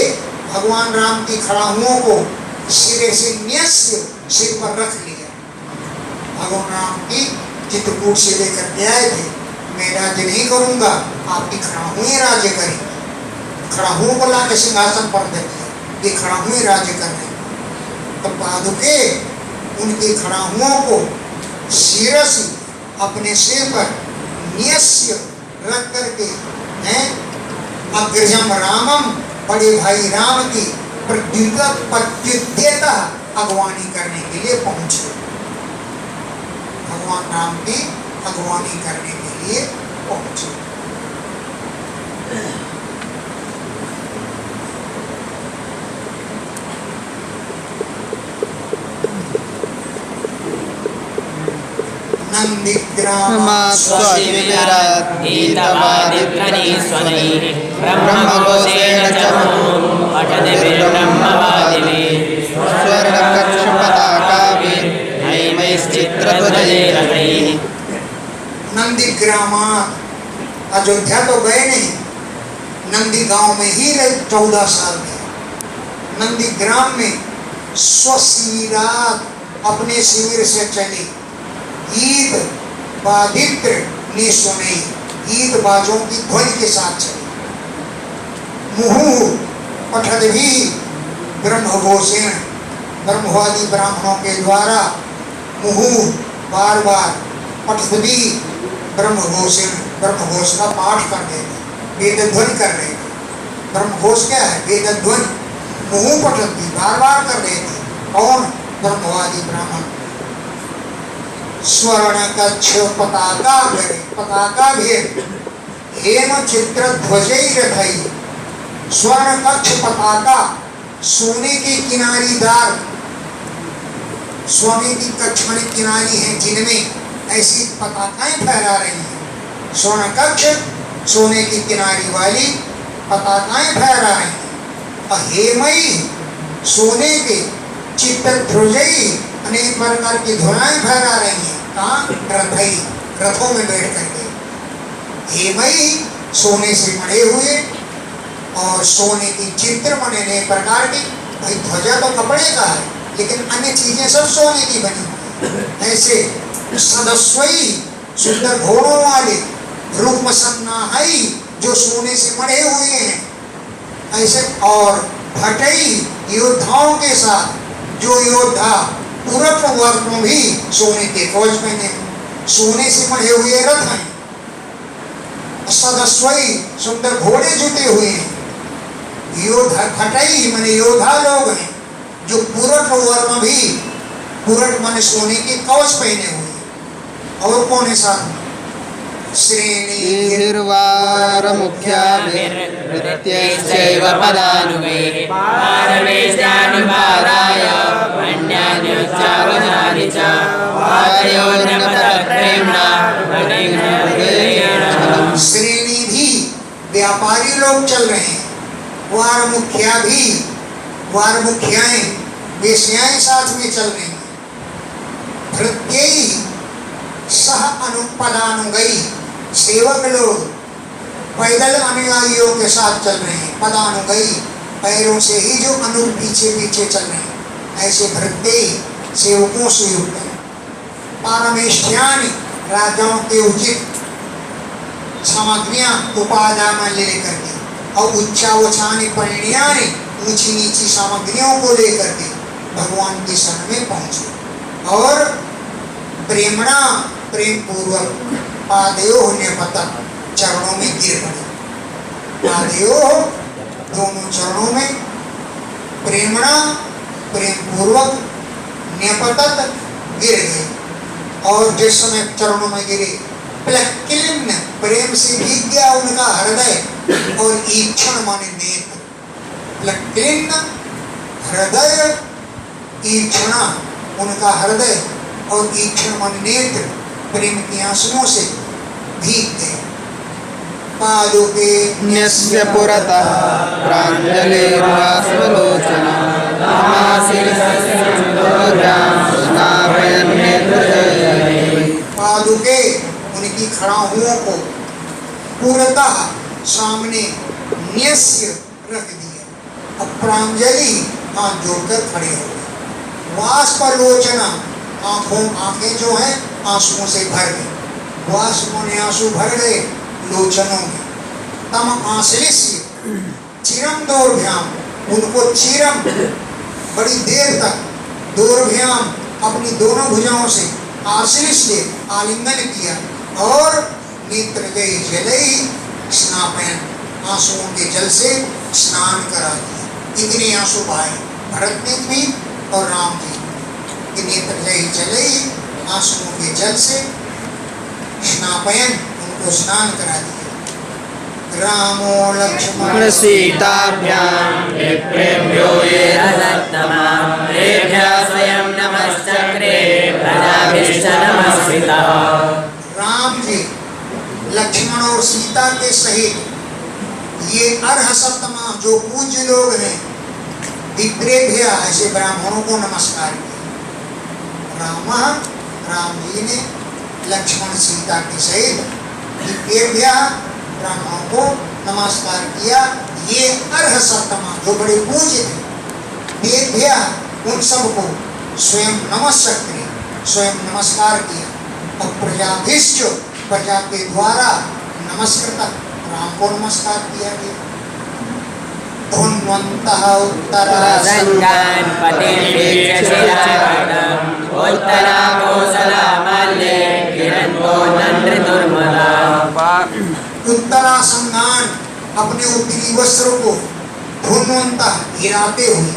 S1: भगवान राम की खड़ाहुओं को सिरे से न्यस्त सिर पर रख लिया। भगवान राम की चित्रकूट से लेकर के आए थे, मैं राज्य नहीं करूंगा, आपकी खड़ाहुएं राज्य करेंगे। खड़ाहुओं को लाके सिंहासन पर दे दिया, ये खड़ाहुएं राज्य कर रहे। तो पादुके उनकी खड़ाहुओं को शिरस अपने सिर पर न्यस्य रख करके हैं, अग्रजम रामम, बड़े भाई राम की प्रत्युद्यता अगवानी करने के लिए पहुंचे। भगवान राम की अगवानी करने के लिए पहुंचे।
S2: नन्दिग्रामास्वविरात्
S3: गीतवादिप्रणीस्वनैः ब्रह्मघोषेण च पठदिभिर्ब्रह्मवादिभिः
S2: स्वर्णकक्षपताकाभिः
S3: हैमैश्च सजे रथैः
S1: नंदीग्रामात्, अयोध्या तो गए नहीं, नंदी गांव में ही रहे 14 साल में। नंदीग्राम में स्वशिविरात, अपने शिविर से चले। ईद बाधित्र ने सुने, ईद बाजों की ध्वनि के साथ चले। मुहु पठद भी ब्रह्मघोषेण, ब्रह्मवादी ब्राह्मणों के द्वारा मुहु बार बार पठद भी ब्रह्मघोषेण, ब्रह्मघोष का पाठ कर रहे थे, वेद ध्वनि कर रहे थे। ब्रह्मघोष क्या है? वेद ध्वनि। मुहु पठद भी बार बार कर रहे थे। कौन? ब्रह्मवादी ब्राह्मण। स्वर्ण कक्ष पताका गए, पताका भेद हेम चित्र ध्वजई रथई। स्वर्ण कक्ष पताका, सोने के किनारीदार, सोने की कक्ष में किनारी है जिनमें ऐसी पताकाएं फहरा रही हैं। स्वर्ण कक्ष, सोने की किनारी वाली पताकाएं फहरा रही हैं। हेमई, सोने के, चित्त ध्वजई, अनेक प्रकार की ध्वनियां फहरा रही हैं। कहाँ? रथई, रथों में बैठ करके। हेमई, सोने से मढ़े हुए, और सोने की चित्र बने अनेक प्रकार की। भाई ध्वजा तो कपड़े का है, लेकिन अन्य चीजें सब सोने की बनी हुई। ऐसे सदस्वई, सुंदर घोड़ों वाले, रुक्म सन्नाहई, जो सोने से मढ़े हुए हैं ऐसे। और भटई, योद्धाओं के साथ, जो योद्धा पूरक वर्ग में भी सोने के कवच पहने, सोने से मढ़े हुए रथ हैं। सदस्वई, सुंदर घोड़े जुटे हुए हैं। योद्धा, खटई माने योद्धा लोग हैं, जो पूरक वर्ग भी, पूरक माने सोने के कवच पहने हुए हैं। और कौन है साथ में? श्रेणी
S2: गिर्वार मुख्याभिर्नृत्यैश्चैव
S3: पदानुगैः पारमेशानुपादाय अन्यान्योच्चावनानि च वार्योर्नपतप्रेम्णा भगिनीर्हृदयेन।
S1: श्रेणी भी व्यापारी लोग चल रहे हैं। वार मुखिया भी, वार मुखियाएं, वेश्याएं साथ में चल रही हैं। भृत्यई सह अनुपदानुगई, सेवक लोग पैदल अनुयायियों के साथ चल रहे हैं। पदानुगई, पैरों से ही जो अनु पीछे पीछे चल रहे हैं, ऐसे भृत्यई, सेवकों से युक्त हैं। पारमेष्ठ्यानि, राजाओं के उचित सामग्रियां उपादान लेकर के, और उच्चावचानी परिण्यानि, ऊंची नीची सामग्रियों को लेकर के भगवान की शरण में पहुंचे। और प्रेमणा, प्रेम पूर्वक, पादयो न्यपतन, चरणों में गिर पड़े। पादयो, दोनों चरणों में, प्रेमणा, प्रेम पूर्वक, न्यपतत, गिर गए। और जिस समय चरणों में गिरे, प्लक्किलिन्न, प्रेम से भीग गया उनका हृदय, और ईक्षण माने नेत्र। प्लक्किलिन्न, हृदय, ईक्षणा, उनका हृदय, और ईक्षण माने नेत्र प्रेम की आंसुओं से भीग गए। पादुके
S2: न्यस्य पुरतः प्राञ्जलिर्बाष्पलोचना
S1: पादुके, उनकी खड़ाहुओं को पूर्णतः सामने न्यस्य रख दिया। अब प्रांजलि, हाथ जोड़कर खड़े हो गए। बाष्पलोचना, आंखें जो हैं आंसुओं से भर गई। बाष्पों ने आंसू भर गए लोचनों में। तम आश्लिष्य चिरम दौर्भ्याम, उनको चिरम, बड़ी देर तक, दौर्भ्याम, अपनी दोनों भुजाओं से आश्लिष्य, आलिंगन किया। और नेत्र गई जलई स्नापयन, आंसुओं के जल से स्नान करा दिया। इतने आंसू बहाए भरत ने भी और राम जी। नेत्र गई जलई, आंसुओं के जल से स्नापयन, उनको स्नान करा दिया। रामो लक्ष्मण
S2: सीताभ्याम
S3: विप्रेभ्यो ये रसत्तमां तेभ्यः स्वयं नमश्चक्रे प्रजाभिश्च नमस्कृतः।
S1: राम जी, लक्ष्मण और सीता के सहित ये अर्हसत्तमा, जो पूज्य लोग हैं, विप्रेभ्य, ऐसे ब्राह्मणों को नमस्कार किया। राम राम जी ने लक्ष्मण सीता के सहित एभ्यः ब्राह्मणों को नमस्कार किया। ये अर्ह सप्तमा जो बड़े पूज्य थे, एभ्यः उन सबको स्वयं नमस्कार, स्वयं नमस्कार किया। और प्रजाभिश्च प्रजा के द्वारा नमस्कृत राम को नमस्कार किया गया। धन्वन्तः
S3: उत्तरासङ्गान् पतिर्शिलावटम् उत्तराकोसलामल्ये किरन्तो नन्ऋतुर्मदा।
S1: उत्तरासंगान अपने उत्तरी वस्त्र को धन्वन्तः हिलाते हुए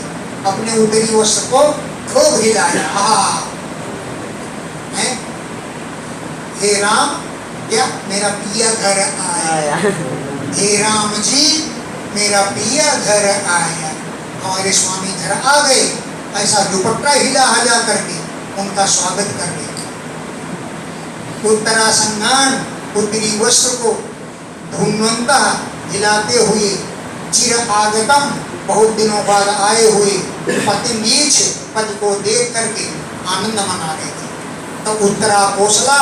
S1: अपने उत्तरी वस्त्र को खूब हिलाया। हे राम, क्या मेरा पिया घर आया। हे राम जी, मेरा पिया घर आया। हमारे स्वामी घर आ गए, ऐसा दुपट्टा हिला हिला करके उनका स्वागत कर रहे। उत्तरासंगान उत्तरी वस्त्र को धन्वन्तः हिलाते हुए चिर आगतम बहुत दिनों बाद आए हुए पति नीच पति को देख करके आनंद मना रहे थे। तो उत्तरा कोसला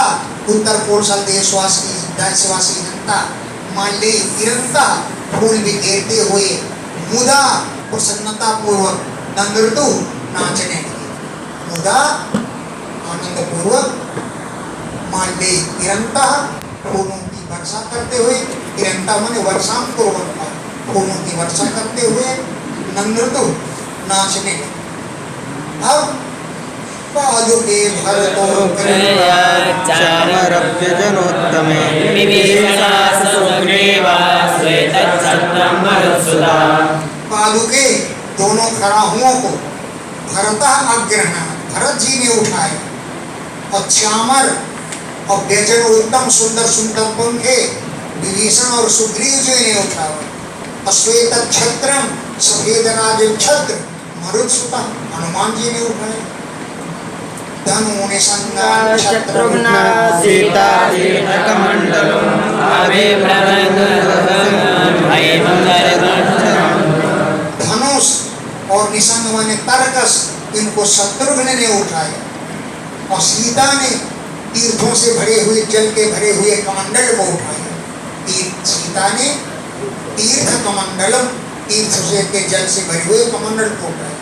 S1: उत्तर कोसल देशवासी जनता माल्य तिरंता फूल बिखेरते हुए मुदा प्रसन्नता पूर्वक नंदृतु नाचने लगे। मुदा आनंद पूर्वक माल्य तिरंता फूलों की वर्षा करते हुए, तिरंता माने वर्षा पूर्वक फूलों की वर्षा करते हुए नंदृतु नाचने लगे। अब पादुके भरतो
S2: चामरभ्यजनोत्तमे
S1: पादुके दोनों खराहुओं को भरतः अग्रहण भरत जी ने उठाया और चामर और व्यजन उत्तम सुंदर सुंदर पंखे विभीषण और सुग्रीव जी ने उठाया। और श्वेत छत्रम सफेद राज छत्र मरुत्सुता हनुमान जी ने उठाया। धनु निसंगा
S3: शत्रुघ्न
S2: सीता तीर्थकमण्डलम्
S1: धनुष और निसंग माने तरकस, इनको शत्रुघ्न ने उठाया। और सीता ने तीर्थों से भरे हुए जल के भरे हुए कमंडल को उठाया। सीता ने तीर्थ कमंडलम तीर्थ से के जल से भरे हुए कमंडल को उठाया।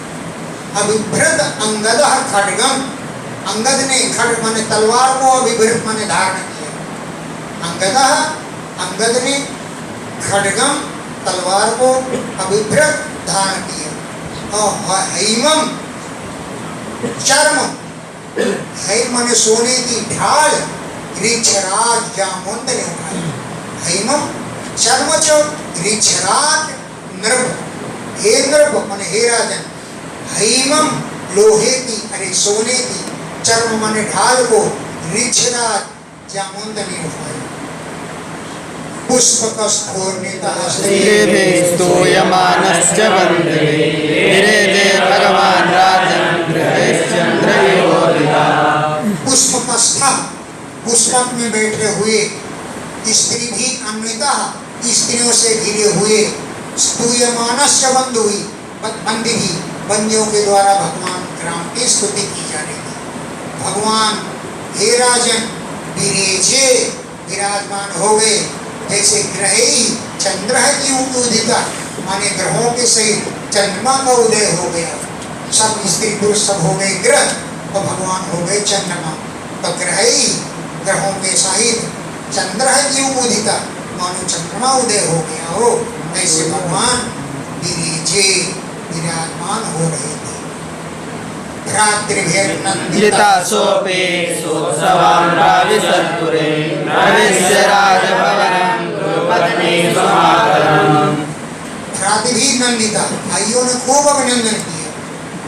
S1: अभिभृत अंगद खड्गम, अंगद ने खड्ग माने तलवार को अभिभृत माने धारण किया। अंगद ने खड्गम तलवार को अभिभृत धारण किया। और हैमम चर्म, हैम माने सोने की ढाल ऋक्षराज जामुंद ने उठाई। हैमम चर्म चो ऋक्षराज नृप, हे नृप माने हे राजन। हैमम लोहे की अरे सोने की, चर्म माने ढाल को ऋक्षराज जामुंद ने उठाया। पुष्पकस्फोर्णितः
S2: श्रीभिः स्तूयमानश्च वन्दे विरेजे भगवान् राजन् गृहेश्चन्द्रयोदिता।
S1: पुष्पकस्था पुष्पक में बैठे हुए स्त्री भी अन्विता स्त्रियों से घिरे हुए स्तूयमानश्च बंधुई बंदी भी बंदियों के द्वारा भगवान राम की स्तुति की जा रही थी। भगवान हे राजन विरेजे विराजमान हो गए, जैसे ग्रही चंद्र की उदिता माने ग्रहों के सहित चंद्रमा का उदय हो गया। सब स्त्री पुरुष सब हो गए ग्रह और भगवान हो गए चंद्रमा। तो ग्रही ग्रहों के सहित चंद्र की उदिता मानो चंद्रमा उदय हो गया हो, ऐसे भगवान विरेजे विराजमान हो रहे थे।
S2: जिता सोपे सोत्सवान् प्राविशत्पुरे प्रविश्य राजभवनं द्रौपदी समागतम्।
S1: भ्रातृ नंदिता भाइयों ने खूब अभिनंदन किया।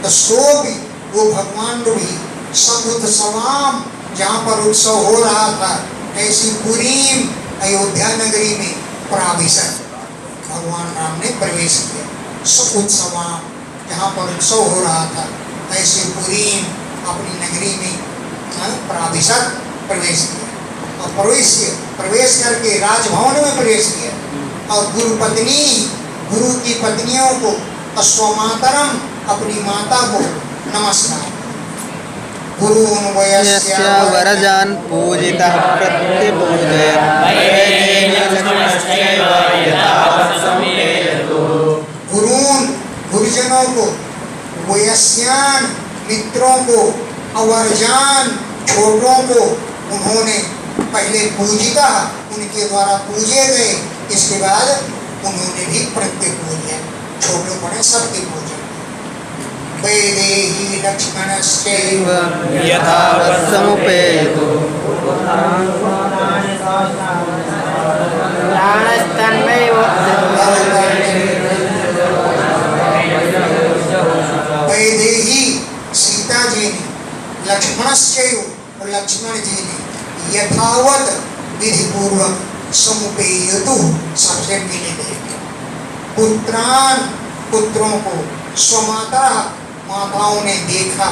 S1: तो सो भी वो भगवान भी सब उत्सवाम जहाँ पर उत्सव हो रहा था ऐसी पुरीम अयोध्या नगरी में प्राविशत भगवान राम ने प्रवेश किया। सब उत्सवाम जहाँ पर उत्सव हो रहा था ऐसे पुरीम अपनी नगरी में प्राविशत प्रवेश किया। और प्रवेश करके राजभवन में प्रवेश किया। और गुरु की पत्नियों को अश्वमातरम अपनी माता को नमस्कार। गुरून्
S2: यस्य वरजान् पूजितः प्रत्यपूजयत् वैदेही लक्ष्मणश्चैव यथावत् समुपेयतु।
S1: गुरून् गुरुजनों को, वयस्यान मित्रों को, अवर्जान छोटों को उन्होंने पहले पूजिता, उनके द्वारा पूजे गए, इसके बाद उन्होंने भी प्रत्येक पूजा, छोटे बड़े सबके पूजा। वैदेही लक्ष्मणश्चैव
S2: यथावत् समुपेयतु।
S3: प्राणस्तन्मैव
S1: वैदेही सीता जी ने, लक्ष्मणश्चैव और लक्ष्मण जी ने यथावत विधि पूर्वक समुपेयतु सबसे मिले गए। पुत्रान पुत्रों को, स्वमाता माताओं ने देखा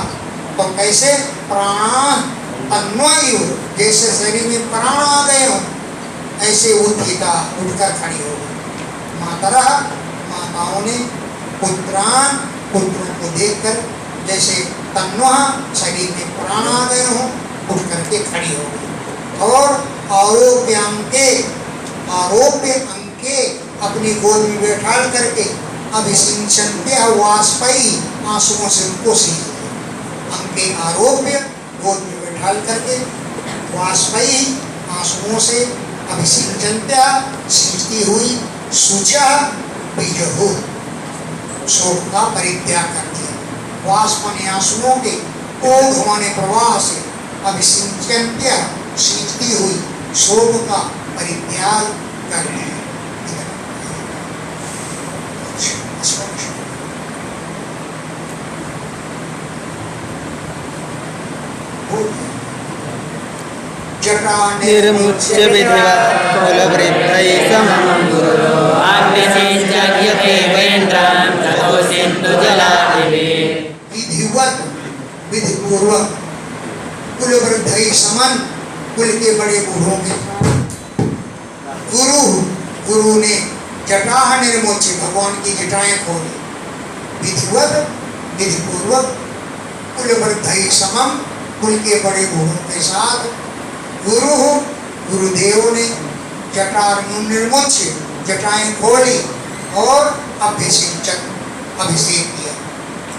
S1: तो कैसे प्राण अन्वयु, जैसे शरीर में प्राण आ गए हो ऐसे उत्थिता, उठकर खड़ी हो गई। मातरः माताओं ने पुत्रान पुत्रों को देखकर जैसे तन्वः शरीर में प्राण आ गए हो उठ करके खड़ी हो गई। और आरोप्य अंके अपनी गोद में बैठाल करके अभिसिंचन्ते वाष्पई, आंसुओं से उनको सींच अंके आरोप्य गोद में बैठाल करके वाष्पई, आंसुओं से अभिसिंचन्त्या सींचती हुई, शुचा बीजहु, शोक का परित्याग कर दिया। वाष्पने आंसुओं के ओघ माने प्रवाह से, अभिसिंचन्त्या सींचती हुई, शोक का परित्याग कर दिया।
S2: निर्मुच्य विधिवत् कुलवृद्धैः समं
S3: आग्निसिञ्चयते वेन्द्रान् ततो सिन्धुजलादिभिः।
S1: विधिवत विधि पूर्वक कुलवृद्धैः समन, कुल के बड़े बूढ़ों के गुरु ने जटाह निर्मोची, भगवान की जटाएं खोली। विधिवत विधि पूर्वक कुलवृद्धैः समम, कुल के बड़े बूढ़ों के साथ गुरुदेव ने जटार निर्मोची, जटाएं खोली और अभिषेक किया।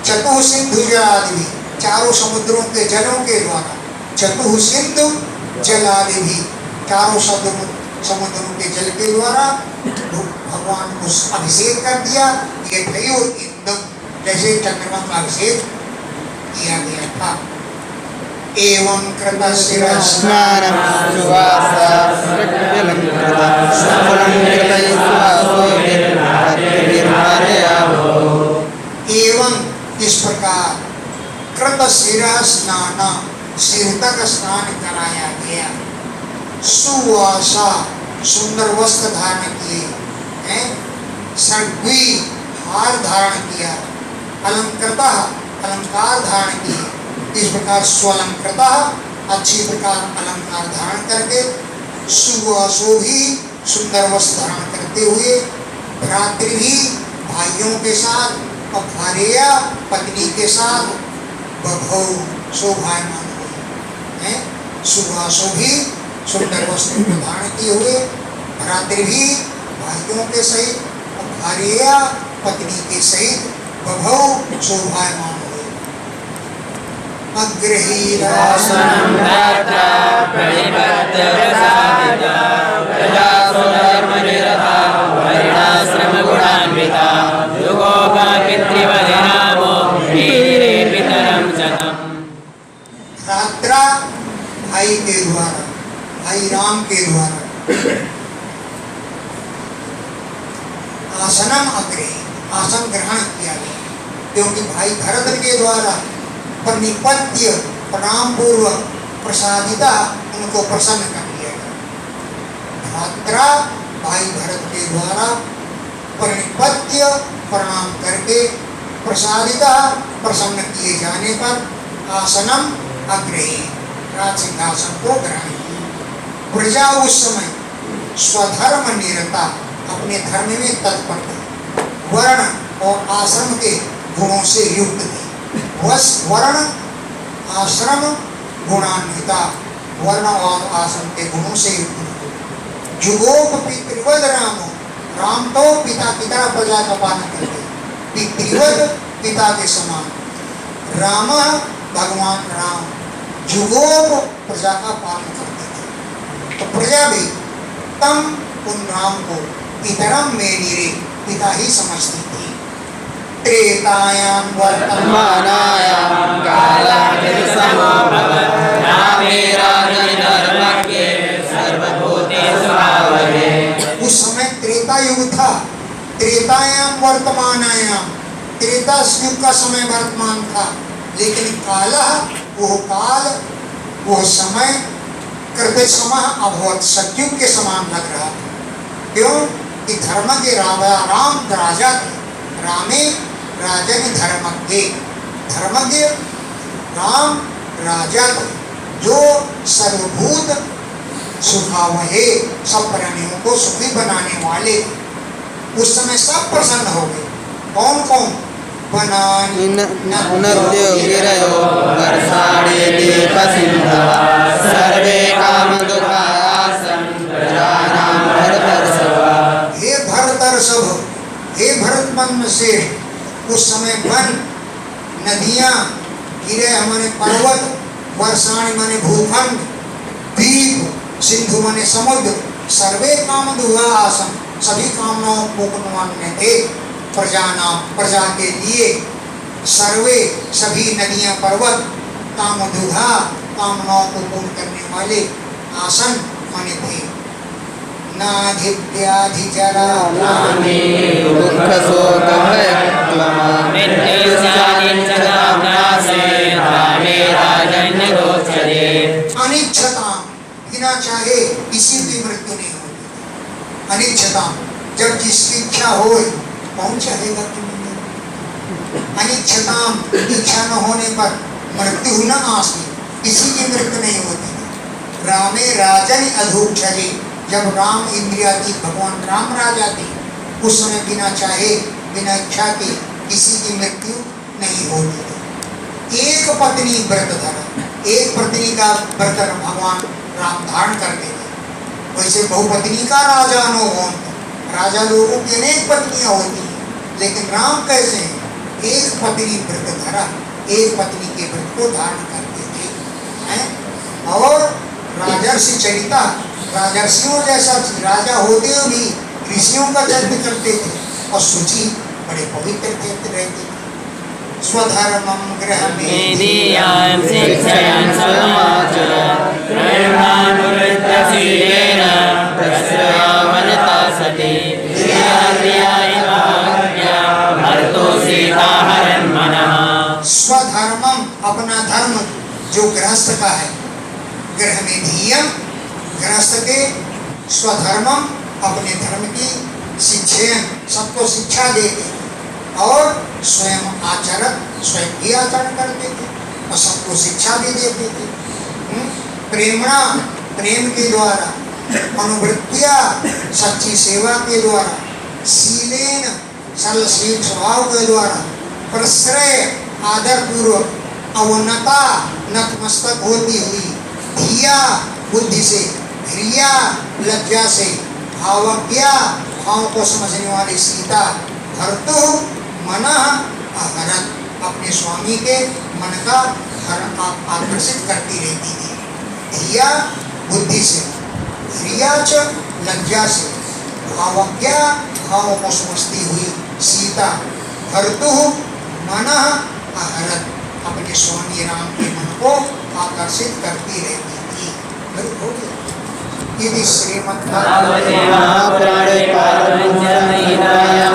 S1: चतुः सिंधु जलादि, चारों समुद्रों के जलों के द्वारा, चतुः सिंधु जलादि, चारों समुद्रों के जल के द्वारा भगवान को अभिषेक कर दिया। ये थयो इंदम, जैसे चंद्रमा का अभिषेक किया गया था। एवं कृतशिरः
S2: स्नानं सुवासा सृक्जलं कृतं सफलं कृतैः सुवासोभिर्भार्यावो।
S1: एवं इस प्रकार कृतशिरः स्नान, सिर तक स्नान कराया गया। सुवासा सुंदर वस्त्र धारण किए हैं, सर्वी हार धारण किया, अलंकृतः अलंकार धारण किए। इस प्रकार स्वलंकृतः अच्छी प्रकार अलंकार धारण करके, सुवासो भी सुंदर वस्त्र धारण करते हुए, भ्रातृ भी भाइयों के साथ और भार्या पत्नी के साथ बभौ शोभायमान हुए हैं। सुवासो भी सुंदर वस्त्र धारण किए हुए, भ्रातृ भी भाइयों के सहित और भार्या पत्नी के सहित बभौ शोभायमान हुए।
S3: आसनं भ्रात्रा प्रणिपत्य प्रसादिता, प्रजासो धर्मनिरता, वर्णाश्रमगुणान्विता, युगोपा पितृवधिनामो वीरे पितरं जतम्।
S1: भ्रात्रा भाई के द्वारा, भाई राम के द्वारा, आसनम अग्रे, आसन ग्रहण किया गया, क्योंकि भाई भरत के द्वारा परिपत्य प्रणाम पूर्वक प्रसादिता, उनको प्रसन्न कर दिया गया। भ्रात्रा भाई भरत के द्वारा परिपत्य प्रणाम करके प्रसादिता प्रसन्न किए जाने पर आसनम अग्रे, राज सिंहासन को ग्रहण किया। प्रजा उस समय स्वधर्म निरता, अपने धर्म में तत्पर थी, वर्ण और आश्रम के गुणों से युक्त थी। वर्ण आश्रम गुणान्विता, वर्ण और आश्रम के गुणों से युक्त हो। जुगोप पितृवद राम, राम तो पिता की तरह प्रजा का पालन करते, पितृवद पिता के समान। राम भगवान राम जुगोप प्रजा का पालन करते थे, तो प्रजा भी तम उन राम को पितरम में निरे पिता ही समझती थी। त्रेतायाम
S2: मानायाम कालाग्निसमो भवत् रामे राजधर्मज्ञे सर्वभूतेषु भावये।
S1: उस समय त्रेता युग था। त्रेतायाम वर्तमानायाम, त्रेता युग का समय वर्तमान था, लेकिन काला वो काल वो समय कृत्य समय अभवत सत्युग के समान लग रहा था। क्यों कि धर्म के राम राजा थे, रामे राजन धर्मज्ञ, धर्मज्ञ राम राजा थे जो सर्वभूत सुखावहे, सब प्राणियों को सुखी बनाने वाले। उस समय सब प्रसन्न हो गए। कौन कौन? बनानि
S2: नद्यो गिरयो वर्षाणि दीपसिन्धवः सर्वे कामदुःखासन् प्रजानां भरतर्षभ।
S1: हे भरतर्षभ, हे भरतवंश श्रेष्ठ, उस समय वन, नदियां, गिरे हमारे पर्वत, वर्षाणि माने भूखंड, दीप, सिंधु माने समुद्र, सर्वे कामदुहा आसन, सभी कामनाओं को पूर्ण थे। प्रजा नाम, प्रजा के लिए, सर्वे सभी नदियां पर्वत, कामदुहा कामनाओं को पूर्ण करने वाले, आसन माने थे। नाधिव्याधिजरा
S2: नामे दुःखशोकभयक्लमः
S3: मृत्युस्यादित्यनासे रामे राजन्यगोचरे।
S1: अनिच्छता, बिना चाहे किसी की मृत्यु नहीं होती। अनिच्छता, जब जिसकी इच्छा हो कौन चाहेगा कि मिले? अनिच्छता, इच्छा न होने पर मृत्यु न आसी, किसी की मृत्यु नहीं होती। रामे राजन अधोक्षरे, जब राम इंद्रियातीत भगवान राम राजा थे, उस समय बिना चाहे बिना इच्छा के किसी की मृत्यु नहीं होती थी। एक पत्नी व्रत धरा, एक पत्नी का व्रत भगवान राम धारण करते थे। वैसे बहुपत्नी का राजा अनुभव, राजा लोगों की अनेक पत्नियां होती हैं, लेकिन राम कैसे हैं? एक पत्नी व्रत धरा, एक पत्नी के व्रत को धारण करते थे हैं? और राजर्षि चरिता, राजर्षियों जैसा राजा होते हुए भी ऋषियों का जन्म करते थे और शुचि बड़े पवित्र रहते थे। स्वधर्मं
S3: मेदियां शिक्षयन् समाचरन् प्रेमानुवृत्तशीलेन प्रश्रयावनता सति भरतो सीताहरन् मनः।
S1: स्वधर्मम, अपना धर्म जो गृहस्थ का है, गृह में धीयम, गृहस्थ के स्वधर्मम, अपने धर्म की शिक्षण, सबको शिक्षा देते और स्वयं आचरण, स्वयं भी आचरण करते थे और सबको शिक्षा भी देते थे। प्रेमणा, प्रेम के द्वारा, अनुवृत्तिया, सच्ची सेवा के द्वारा, शीलेन, सरलशील स्वभाव के द्वारा, प्रश्रय, आदर पूर्वक, अवनता, नतमस्तक होती हुई, धिया, बुद्धि से, ध्रिया, लज्जा से, भावज्ञा, भाव को समझने वाली सीता, भरतु मनः अहरत, अपने स्वामी के मन का आकर्षित करती रहती थी। धिया, बुद्धि से, ध्रिया च, लज्जा से, भावज्ञा, भाव को समझती हुई सीता, भरतु मनः अहरत, अपने स्वामी राम के मन को आकर्षित करती रहती थी। यदि श्रीमद्
S2: महापुराणे पारमहंस्यां